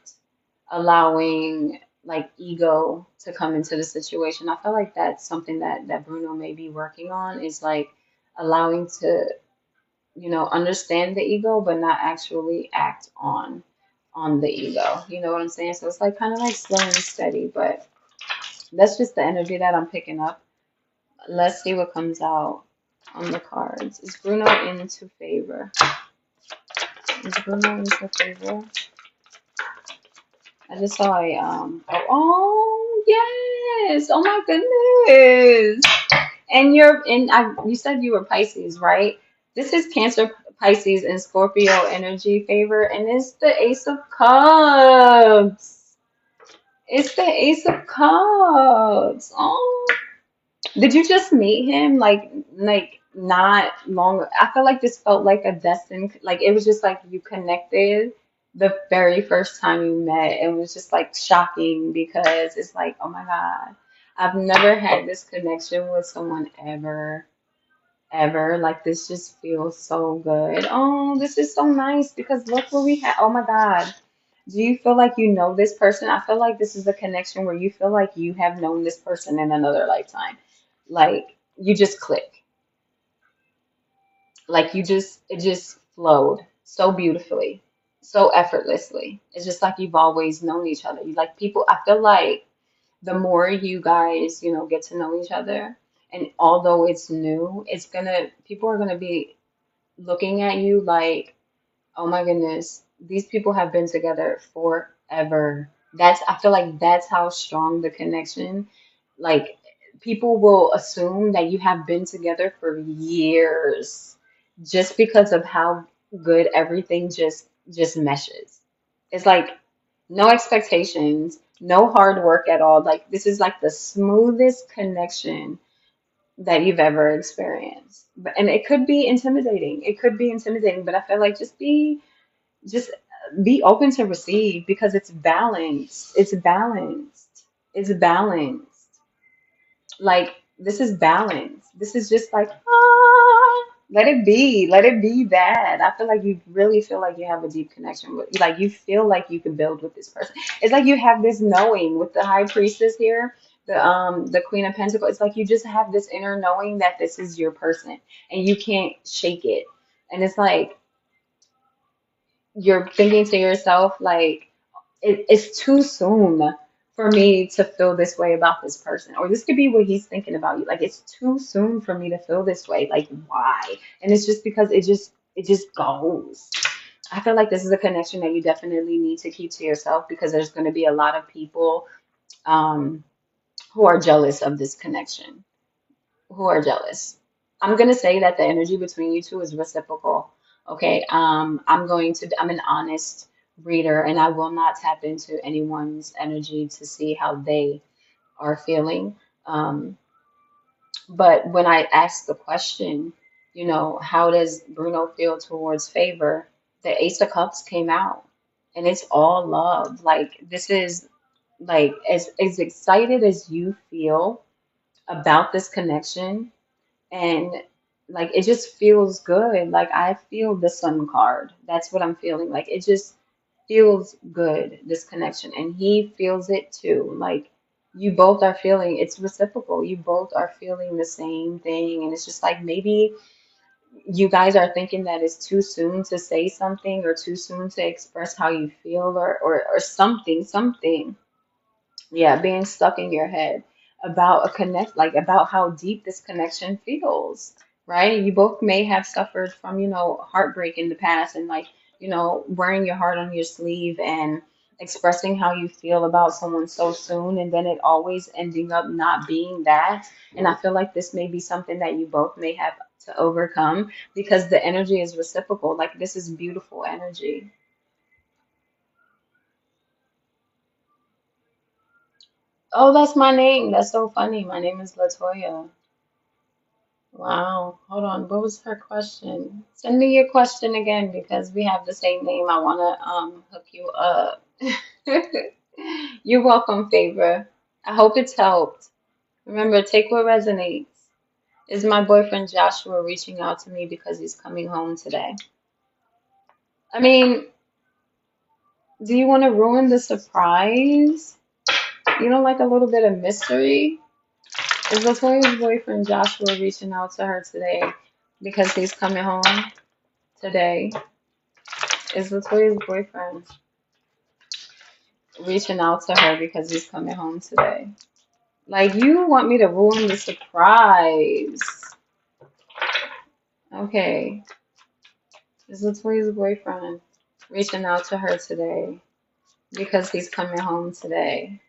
allowing like ego to come into the situation. I feel like that's something that Bruno may be working on is like allowing to, understand the ego but not actually act on the ego. You know what I'm saying? So it's like kind of like slow and steady, but that's just the energy that I'm picking up. Let's see what comes out on the cards. Is Bruno into favor? Is Bruno into favor? I just saw a oh yes, oh my goodness. And you said you were Pisces, right? This is Cancer, Pisces, and Scorpio energy favor, and it's the Ace of Cups. It's the Ace of Cups. Oh, did you just meet him like not long? I feel like this felt like a destined, like it was just like you connected the very first time you met. It was just like shocking because it's like, oh my God, I've never had this connection with someone ever. Like this just feels so good. Oh, this is so nice because look what we have. Oh my God. Do you feel like you know this person? I feel like this is a connection where you feel like you have known this person in another lifetime. Like you just click. Like it just flowed so beautifully, so effortlessly. It's just like you've always known each other. You like people, I feel like the more you guys, get to know each other, and although it's new, people are gonna be looking at you like, oh my goodness, these people have been together forever. I feel like that's how strong the connection, like people will assume that you have been together for years just because of how good everything just meshes. It's like no expectations, no hard work at all. Like this is like the smoothest connection that you've ever experienced. And it could be intimidating. It could be intimidating, but I feel like just be open to receive because it's balanced. It's balanced. It's balanced. Like this is balance. This is just like let it be. Let it be that. I feel like you really feel like you have a deep connection with like you feel like you can build with this person. It's like you have this knowing with the high priestess here, the Queen of Pentacles. It's like you just have this inner knowing that this is your person and you can't shake it. And it's like you're thinking to yourself like it's too soon for me to feel this way about this person. Or this could be what he's thinking about you. Like it's too soon for me to feel this way. Like why? And it's just because it just goes. I feel like this is a connection that you definitely need to keep to yourself because there's going to be a lot of people um, who are jealous of this connection, who are jealous. I'm going to say that the energy between you two is reciprocal. Okay. I'm an honest reader and I will not tap into anyone's energy to see how they are feeling. Um, but when I asked the question, how does Bruno feel towards favor? The Ace of Cups came out and it's all love. Like this is like as excited as you feel about this connection and like it just feels good. Like I feel the sun card. That's what I'm feeling. Like it just feels good, this connection. And he feels it too. Like You both are feeling, it's reciprocal. You both are feeling the same thing. And it's just like maybe you guys are thinking that it's too soon to say something or too soon to express how you feel or something. Yeah, being stuck in your head about a connect, like about how deep this connection feels, right? You both may have suffered from, heartbreak in the past and like, wearing your heart on your sleeve and expressing how you feel about someone so soon and then it always ending up not being that. And I feel like this may be something that you both may have to overcome because the energy is reciprocal. Like this is beautiful energy. Oh, that's my name. That's so funny. My name is Latoya. Wow. Hold on. What was her question? Send me your question again because we have the same name. I want to hook you up. You're welcome, Favor. I hope it's helped. Remember, take what resonates. Is my boyfriend Joshua reaching out to me because he's coming home today? I mean, do you want to ruin the surprise? You don't like a little bit of mystery? Is Latoya's boyfriend Joshua reaching out to her today because he's coming home today? Is Latoya's boyfriend reaching out to her because he's coming home today? Like, you want me to ruin the surprise. Okay. Is Latoya's boyfriend reaching out to her today because he's coming home today?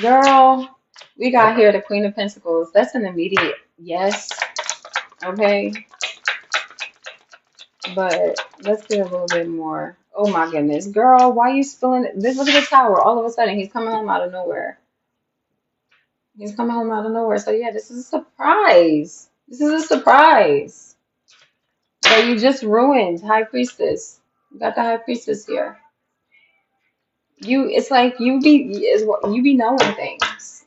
Girl, we got here the Queen of Pentacles. That's an immediate yes. Okay. But let's get a little bit more. Oh my goodness. Girl, why you spilling this? Look at the tower. All of a sudden, he's coming home out of nowhere. He's coming home out of nowhere. So yeah, this is a surprise. This is a surprise that you just ruined, High Priestess. You got the High Priestess here. It's like you be knowing things.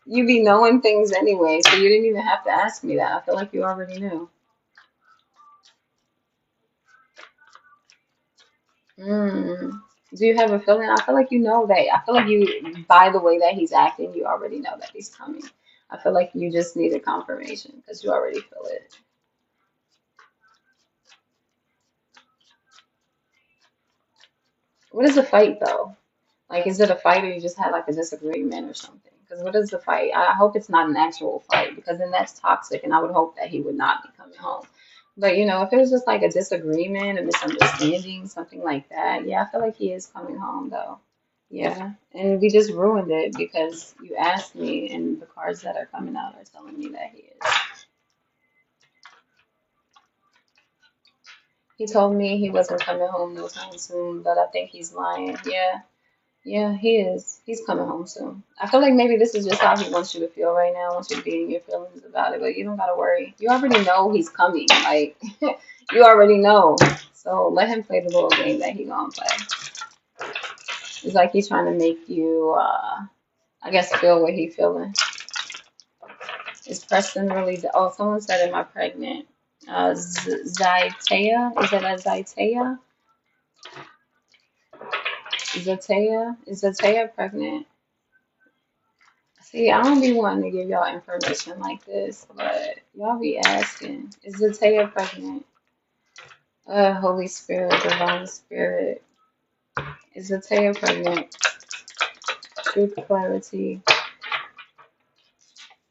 You be knowing things anyway, so you didn't even have to ask me that. I feel like you already knew. Mm. Do you have a feeling? I feel like you know that. I feel like you, by the way that he's acting, you already know that he's coming. I feel like you just needed confirmation because you already feel it. What is a fight though? Like, is it a fight or you just had like a disagreement or something? Because what is the fight? I hope it's not an actual fight because then that's toxic, and I would hope that he would not be coming home. But if it was just like a disagreement, a misunderstanding, something like that, yeah, I feel like he is coming home though. Yeah, and we just ruined it because you asked me, and the cards that are coming out are telling me that he is. He told me he wasn't coming home no time soon, but I think he's lying. Yeah. Yeah, he is. He's coming home soon. I feel like maybe this is just how he wants you to feel right now. Wants you to be in your feelings about it, but you don't gotta worry. You already know he's coming. Like you already know. So let him play the little game that he gonna play. It's like he's trying to make you, I guess, feel what he feeling. Is Preston really? Oh, someone said, "Am I pregnant?" Zaitea, is that a Zaitea? Zatea, is Zatea pregnant? See, I don't be wanting to give y'all information like this, but y'all be asking, is Zatea pregnant? Holy Spirit, Divine Spirit, is Zatea pregnant? Truth, clarity.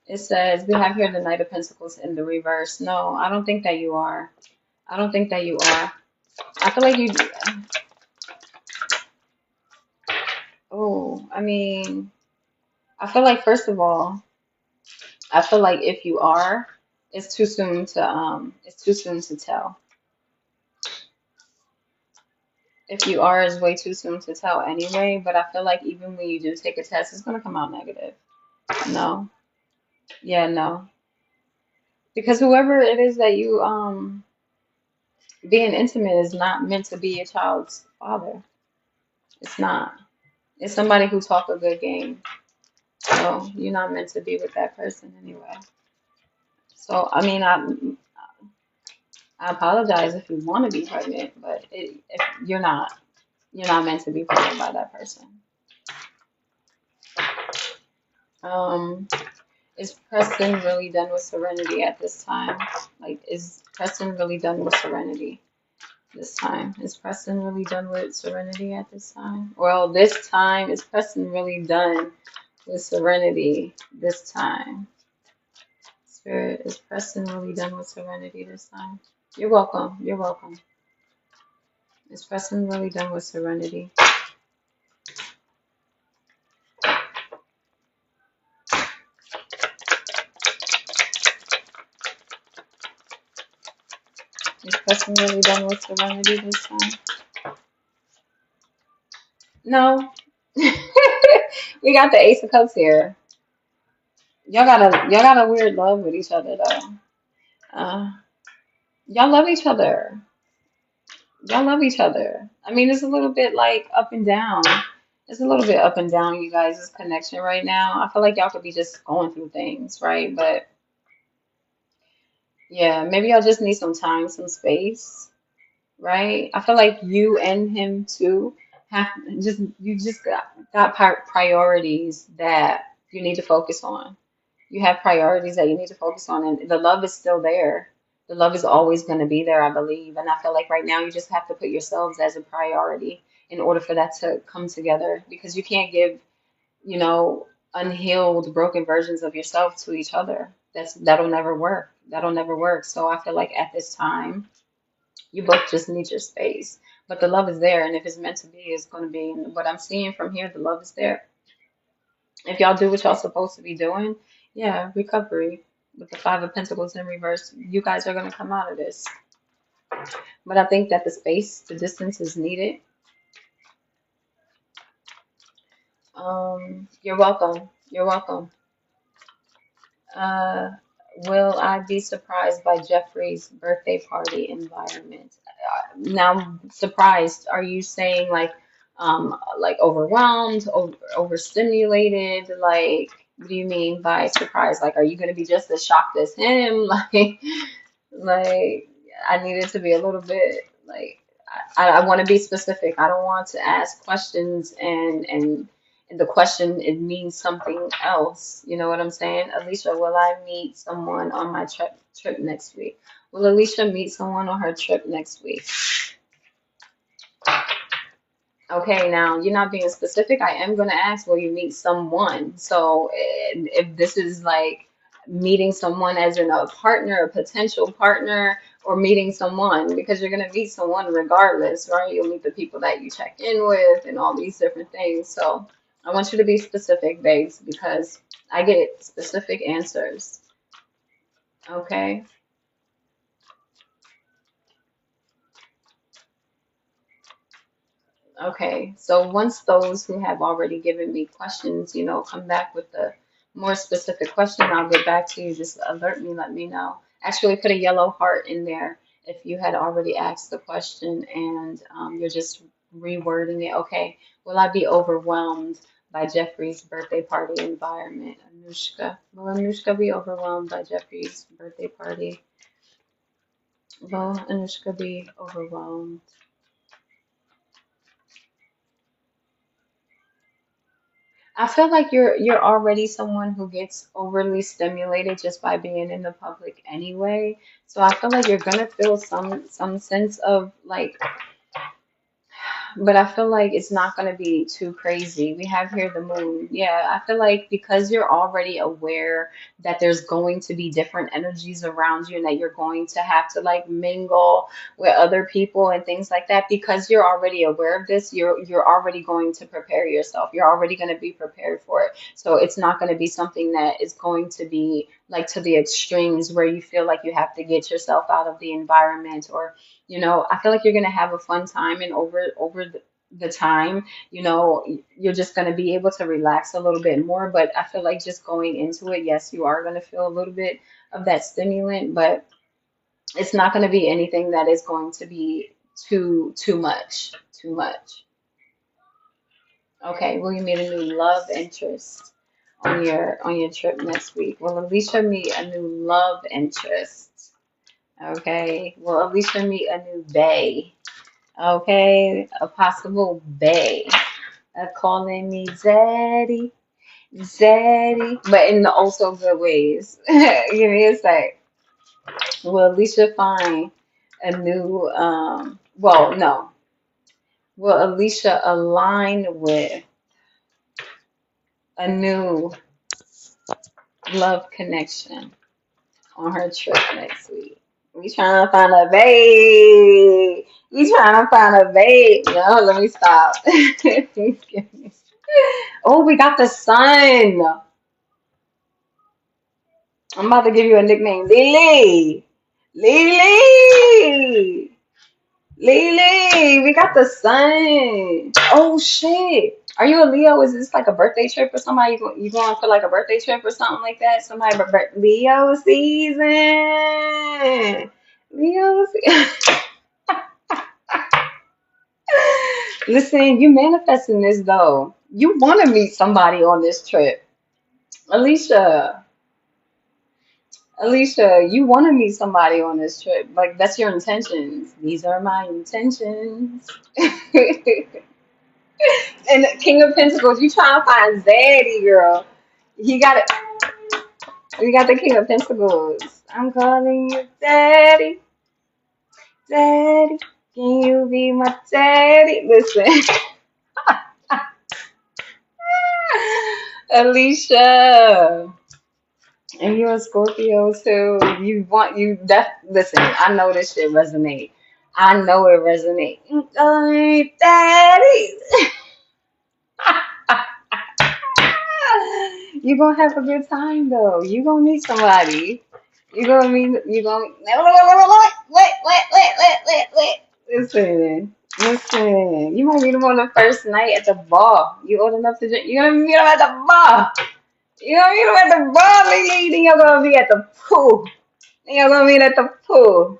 It says we have here the Knight of Pentacles in the reverse. No, I don't think that you are. I don't think that you are. I feel like you. Oh, I mean, I feel like first of all, I feel like if you are, it's too soon to tell. If you are, is way too soon to tell anyway, but I feel like even when you do take a test, it's gonna come out negative. No. Yeah, no. Because whoever it is that you being intimate is not meant to be your child's father. It's not. It's somebody who talk a good game. So you're not meant to be with that person anyway. So I mean I apologize if you want to be pregnant, but if you're not meant to be pregnant by that person. Um, is Preston really done with Serenity at this time? Like, is Preston really done with Serenity this time? Is Preston really done with Serenity at this time? Well, this time, is Preston really done with Serenity this time? Spirit, is Preston really done with Serenity this time? You're welcome. You're welcome. Is Preston really done with Serenity? Is Preston really done with Serenity this time? No. We got the Ace of Cups here. Y'all got a weird love with each other though. Uh, y'all love each other. Y'all love each other. I mean, it's a little bit like up and down. It's a little bit up and down, you guys' connection right now. I feel like y'all could be just going through things, right? But yeah, maybe y'all just need some time, some space, right? I feel like you and him too have you just got priorities that you need to focus on. You have priorities that you need to focus on, and the love is still there. The love is always going to be there, I believe. And I feel like right now you just have to put yourselves as a priority in order for that to come together because you can't give, you know, unhealed, broken versions of yourself to each other. That'll never work. That'll never work. So I feel like at this time, you both just need your space. But the love is there, and if it's meant to be, it's going to be. And what I'm seeing from here, the love is there. If y'all do what y'all supposed to be doing, yeah, recovery. With the Five of Pentacles in reverse, you guys are going to come out of this. But I think that the space, the distance is needed. You're welcome. You're welcome. Uh, will I be surprised by Jeffrey's birthday party environment? Now, surprised, are you saying like overwhelmed, overstimulated? Like, what do you mean by surprised? Like, are you going to be just as shocked as him? Like, I needed to be a little bit like, I want to be specific. I don't want to ask questions and the question it means something else. You know what I'm saying? Alicia, will I meet someone on my trip next week? Will Alicia meet someone on her trip next week? Okay, now you're not being specific. I am going to ask, will you meet someone? So if this is like meeting someone as in a partner, a potential partner, or meeting someone, because you're going to meet someone regardless, right? You'll meet the people that you check in with and all these different things. So I want you to be specific, babes, because I get specific answers. Okay? Okay, so once those who have already given me questions, come back with the more specific question, I'll get back to you. Just alert me, let me know. Actually, put a yellow heart in there if you had already asked the question and you're just rewording it. Okay, will I be overwhelmed by Jeffrey's birthday party environment? Anushka, will Anushka be overwhelmed by Jeffrey's birthday party? Will Anushka be overwhelmed? I feel like you're already someone who gets overly stimulated just by being in the public anyway. So I feel like you're gonna feel some sense of like, but I feel like it's not going to be too crazy. We have here the moon. Yeah, I feel like because you're already aware that there's going to be different energies around you and that you're going to have to like mingle with other people and things like that, because you're already aware of this, you're already going to prepare yourself. You're already going to be prepared for it. So it's not going to be something that is going to be like to the extremes where you feel like you have to get yourself out of the environment or I feel like you're gonna have a fun time, and over the time, you're just gonna be able to relax a little bit more. But I feel like just going into it, yes, you are gonna feel a little bit of that stimulant, but it's not gonna be anything that is going to be too much, too much. Okay, will you meet a new love interest on your trip next week? Will Alicia meet a new love interest? Okay, will Alicia meet a new bae? Okay, a possible bae. Calling me daddy. Zaddy, but in the also good ways. Give me a sec. Will Alicia find a new well, no. Will Alicia align with a new love connection on her trip next week? We trying to find a babe. We trying to find a babe. No, let me stop. Oh, we got the sun. I'm about to give you a nickname. Lily. Lily. Lily. We got the sun. Oh shit. Are you a Leo? Is this like a birthday trip or somebody you going for like a birthday trip or something like that? Somebody Leo season. Leo season. Listen, you manifesting this though. You want to meet somebody on this trip. Alicia. Alicia, you want to meet somebody on this trip. Like, that's your intentions. These are my intentions. And King of Pentacles, you trying to find Zaddy, girl. He got it. We got the King of Pentacles. I'm calling you Daddy. Daddy. Can you be my daddy? Listen. Alicia. And you're a Scorpio too. You want you def listen, I know this shit resonate. I know it resonate. Daddy. You gonna have a good time though. You gonna meet somebody. You gonna wait. Listen. You might meet him on the first night at the bar. You old enough to drink. You're gonna meet him at the bar. You're gonna meet him at the bar, lady. Then you're gonna be at the pool. Then you're gonna meet at the pool.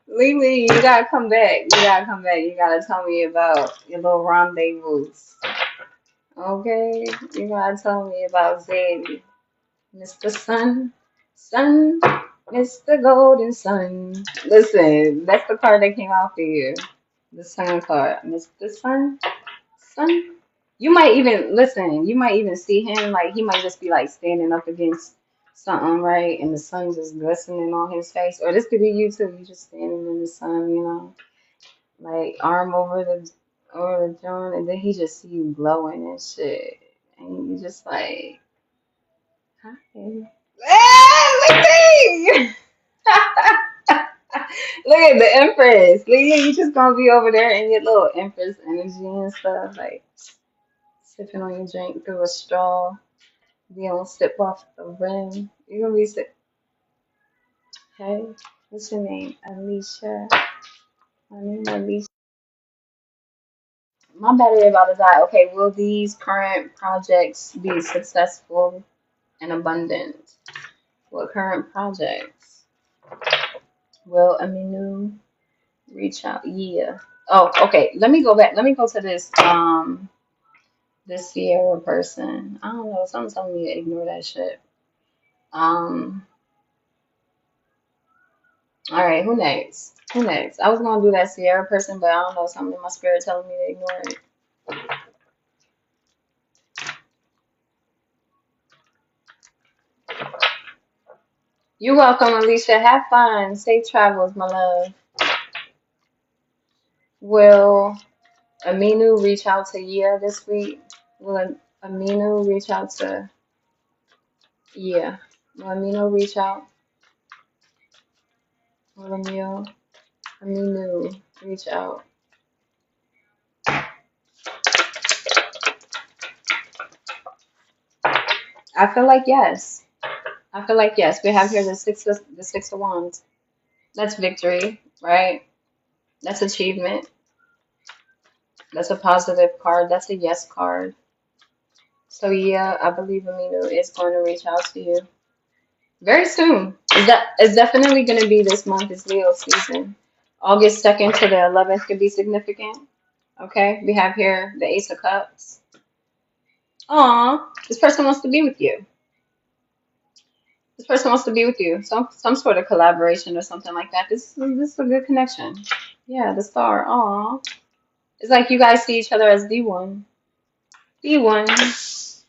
Lily, you gotta come back. You gotta come back. You gotta tell me about your little rendezvous. Okay? You gotta tell me about Zadie. Mr. Sun. Sun. Mr. Golden Sun. Listen, that's the card that came out for you. The Sun card. Mr. Sun. Sun. You might even listen. You might even see him like he might just be like standing up against something, right? And the sun just glistening on his face. Or this could be you too. You just standing in the sun, you know, like arm over the joint, and then he just see you glowing and shit, and you just like, hi. Hey, look at the Empress. Leah, you just gonna be over there in your little Empress energy and stuff, like sipping on your drink through a straw. You don't sip off the rim. You're gonna be sip. Hey, what's your name? Alicia. My name is Alicia. My battery about to die. Okay, will these current projects be successful and abundant? What current projects? Will Aminu reach out? Yeah. Oh, okay. Let me go back. Let me go to this Sierra person. I don't know. Something's telling me to ignore that shit. Um. All right. Who next? Who next? I was gonna do that Sierra person, but I don't know. Something in my spirit telling me to ignore it. You're welcome, Alicia. Have fun. Safe travels, my love. Will Aminu reach out to Yia this week? Will Aminu reach out to Yia? Will Aminu reach out? Will Aminu reach out? I feel like yes. I feel like yes. We have here the six of wands. That's victory, right? That's achievement. That's a positive card. That's a yes card. So yeah, I believe Aminu is going to reach out to you very soon. It's definitely going to be this month. It's Leo season. August 2nd to the 11th could be significant. Okay, we have here the Ace of Cups. Aw, this person wants to be with you. This person wants to be with you. Some sort of collaboration or something like that. This is a good connection. Yeah, the star. Aw. It's like you guys see each other as D1. D1.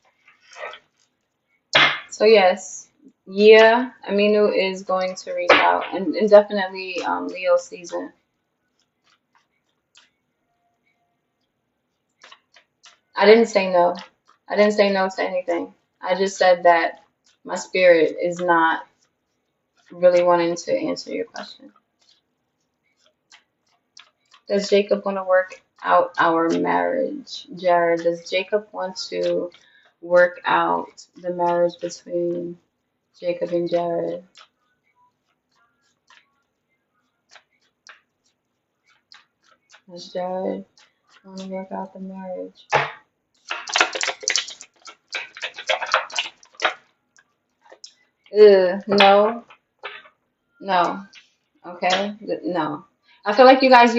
So yes, yeah, Aminu is going to reach out, and definitely Leo season. I didn't say no. I didn't say no to anything. I just said that my spirit is not really wanting to answer your question. Does Jacob want to work out our marriage? Jared, does Jacob want to work out the marriage between Jacob and Jared? Does Jared want to work out the marriage? No, no. Okay, no. I feel like you guys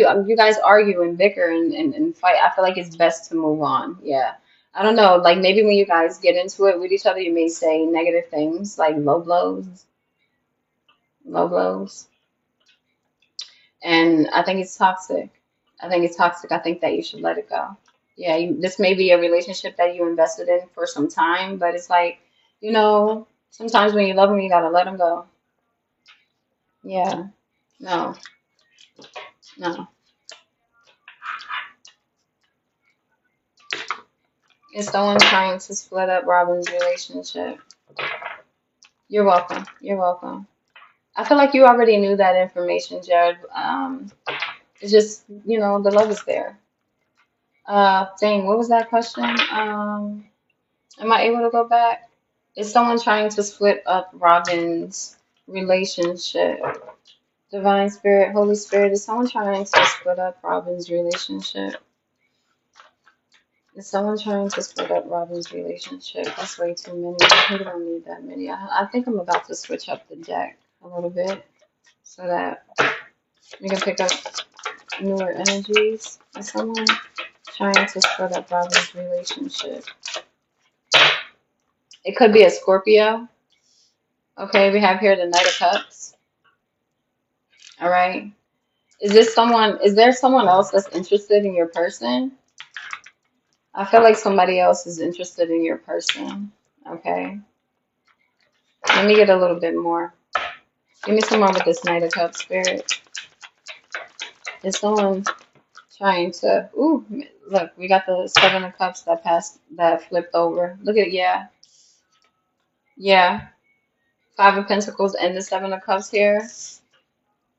argue and bicker and fight. I feel like it's best to move on. Yeah. I don't know. Like maybe when you guys get into it with each other, you may say negative things like low blows. And I think it's toxic. I think it's toxic. I think that you should let it go. Yeah, this may be a relationship that you invested in for some time, but it's like, sometimes when you love them, you gotta let them go. Yeah, no, no. Is someone trying to split up Robin's relationship? You're welcome. You're welcome. I feel like you already knew that information, Jared. It's just, the love is there. Dang, what was that question? Am I able to go back? Is someone trying to split up Robin's relationship? Divine Spirit, Holy Spirit, is someone trying to split up Robin's relationship? Is someone trying to split up Robin's relationship? That's way too many. We don't need that many. I think I'm about to switch up the deck a little bit so that we can pick up newer energies. Is someone trying to split up Robin's relationship? It could be a Scorpio. Okay, we have here the Knight of Cups. All right. Is there someone else that's interested in your person? I feel like somebody else is interested in your person. Okay. Let me get a little bit more. Give me some more with this Knight of Cups spirit. Is someone trying to, ooh, look, we got the Seven of Cups that flipped over. Look at, yeah, yeah. Five of Pentacles and the Seven of Cups here.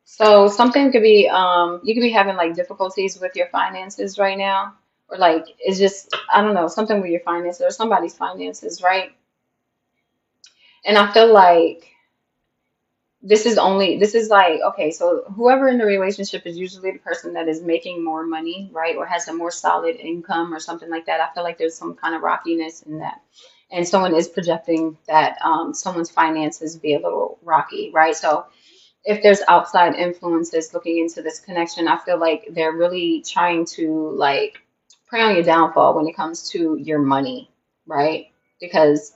So something could be, you could be having like difficulties with your finances right now. Or like, it's just, I don't know, something with your finances or somebody's finances, right? And I feel like this is like, okay, so whoever in the relationship is usually the person that is making more money, right? Or has a more solid income or something like that. I feel like there's some kind of rockiness in that. And someone is projecting that someone's finances be a little rocky, right? So if there's outside influences looking into this connection, I feel like they're really trying to like prey on your downfall when it comes to your money, right? Because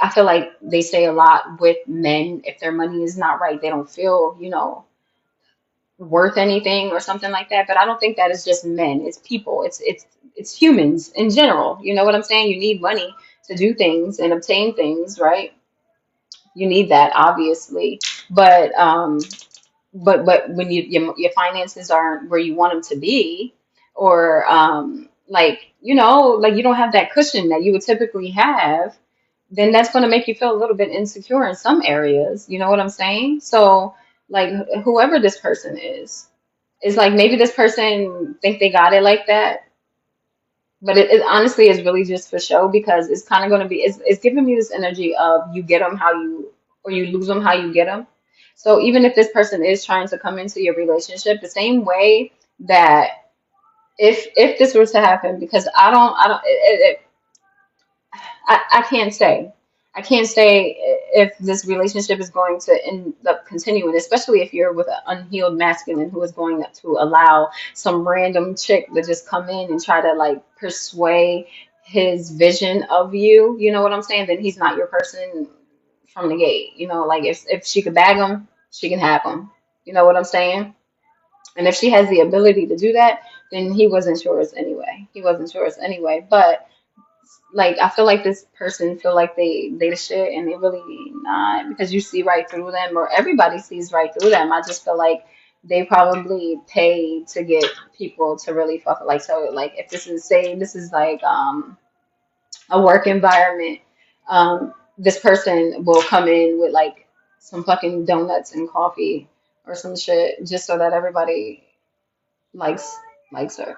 I feel like they say a lot with men, if their money is not right, they don't feel, worth anything or something like that. But I don't think that is just men. It's people. It's humans in general. You know what I'm saying? You need money to do things and obtain things, right? You need that obviously. But but when your finances aren't where you want them to be, or like you don't have that cushion that you would typically have, then that's going to make you feel a little bit insecure in some areas. You know what I'm saying? So like whoever this person is like maybe this person think they got it like that, but it honestly is really just for show because it's kind of going to be it's giving me this energy of you get them how you or you lose them how you get them. So even if this person is trying to come into your relationship the same way that if this was to happen, because I don't I can't say. I can't say if this relationship is going to end up continuing, especially if you're with an unhealed masculine who is going to allow some random chick to just come in and try to like persuade his vision of you. You know what I'm saying? Then he's not your person from the gate. Like if she could bag him, she can have him. You know what I'm saying? And if she has the ability to do that, then he wasn't yours anyway. He wasn't yours anyway. But like I feel like this person feel like they the shit and they really not, because you see right through them, or everybody sees right through them. I just feel like they probably pay to get people to really fuck, like, so like if this is, say this is like a work environment, this person will come in with like some fucking donuts and coffee or some shit just so that everybody likes likes her.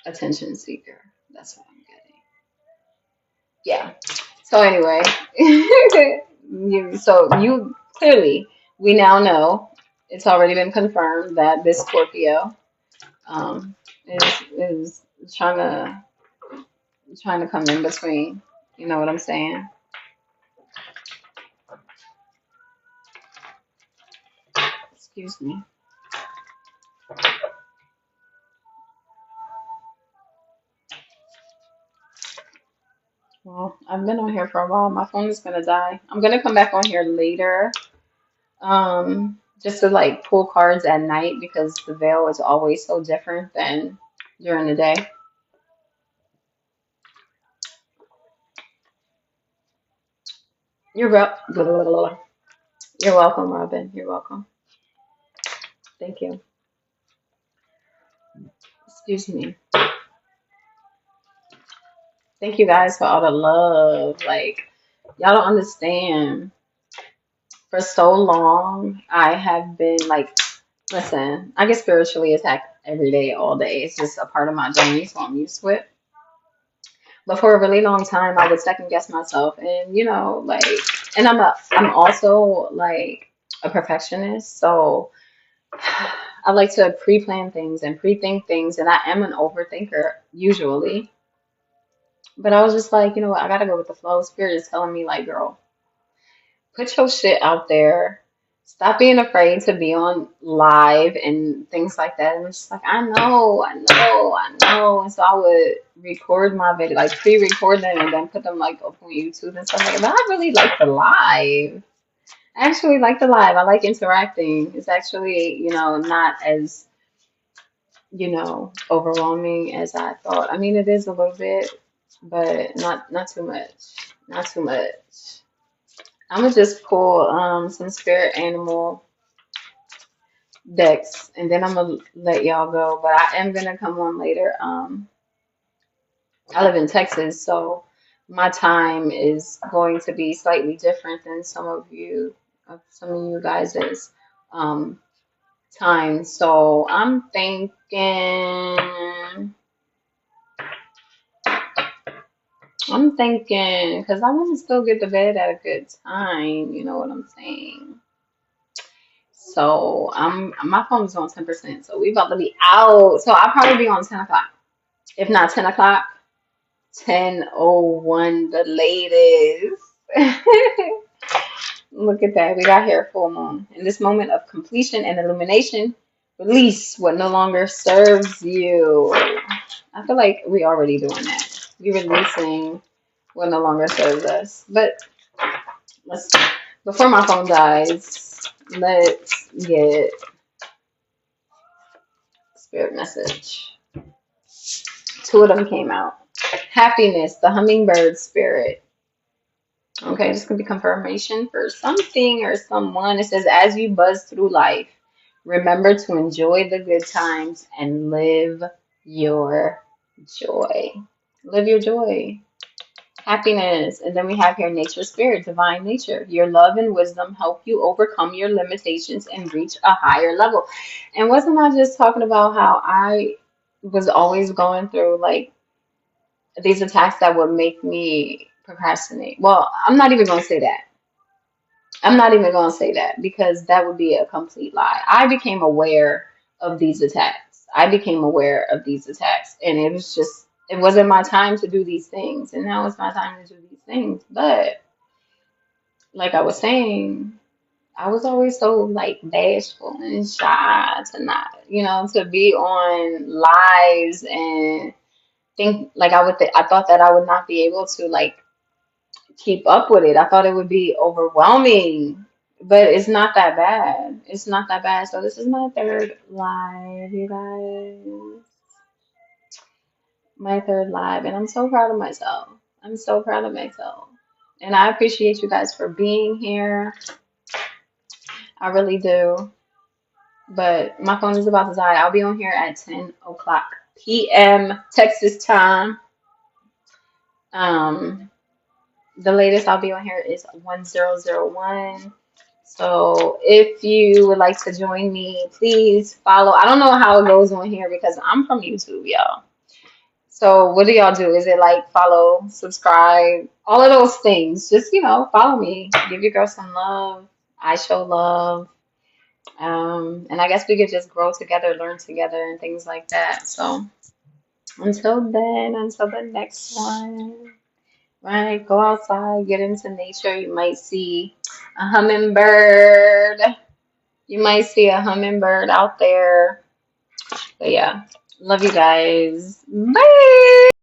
Attention seeker. That's what I'm getting. Yeah. So anyway, so you clearly, we now know, it's already been confirmed that this Scorpio um is trying to come in between. You know what I'm saying? Excuse me. Well, I've been on here for a while. My phone is gonna die. I'm gonna come back on here later, just to like pull cards at night because the veil is always so different than during the day. You're you're welcome, Robin. You're welcome. Thank you. Excuse me. Thank you guys for all the love. Like, y'all don't understand. For so long, I have been like, listen, I get spiritually attacked every day, all day. It's just a part of my journey, so I'm used to it. But for a really long time, I would second guess myself, and like, and I'm also like a perfectionist, so I like to pre-plan things and pre-think things, and I am an overthinker usually. But I was just like, you know what? I gotta go with the flow. Spirit is telling me, like, girl, put your shit out there. Stop being afraid to be on live and things like that. And it's just like, I know, I know, I know. And so I would record my video, like pre-record them and then put them like up on YouTube and stuff like that. But I really like the live. I actually like the live. I like interacting. It's actually, not as, overwhelming as I thought. I mean, it is a little bit, but not too much. Not too much. I'm gonna just pull some spirit animal decks and then I'm gonna let y'all go. But I am gonna come on later. I live in Texas, so my time is going to be slightly different than some of you guys's um time. So I'm thinking, because I want to still get to bed at a good time. You know what I'm saying? So my phone's on 10%. So we about to be out. So I'll probably be on 10 o'clock. If not 10 o'clock, 10:01 the latest. Look at that. We got here full moon. In this moment of completion and illumination, release what no longer serves you. I feel like we already doing that. We releasing what no longer serves us. But let's before my phone dies, let's get spirit message. Two of them came out. Happiness, the hummingbird spirit. Okay, this could be confirmation for something or someone. It says, as you buzz through life, remember to enjoy the good times and live your joy. Live your joy. Happiness. And then we have here nature spirit, divine nature. Your love and wisdom help you overcome your limitations and reach a higher level. And wasn't I just talking about how I was always going through like these attacks that would make me procrastinate? Well, I'm not even going to say that. I'm not even going to say that because that would be a complete lie. I became aware of these attacks. I became aware of these attacks. And it was just, it wasn't my time to do these things. And now it's my time to do these things. But like I was saying, I was always so like bashful and shy to not, to be on lives and think like I thought that I would not be able to like keep up with it. I thought it would be overwhelming. but it's not that bad. It's not that bad. So this is my third live, you guys. My third live, and I'm so proud of myself. I'm so proud of myself. And I appreciate you guys for being here. I really do. But my phone is about to die. I'll be on here at 10 o'clock p.m. Texas time. Um, the latest I'll be on here is 1001. So if you would like to join me, please follow. I don't know how it goes on here because I'm from YouTube, y'all. So what do y'all do? Is it like follow, subscribe, all of those things? Just, follow me. Give your girl some love. I show love. And I guess we could just grow together, learn together, and things like that. So until then, until the next one, right? Go outside, get into nature. You might see a hummingbird. You might see a hummingbird out there. But yeah, love you guys. Bye.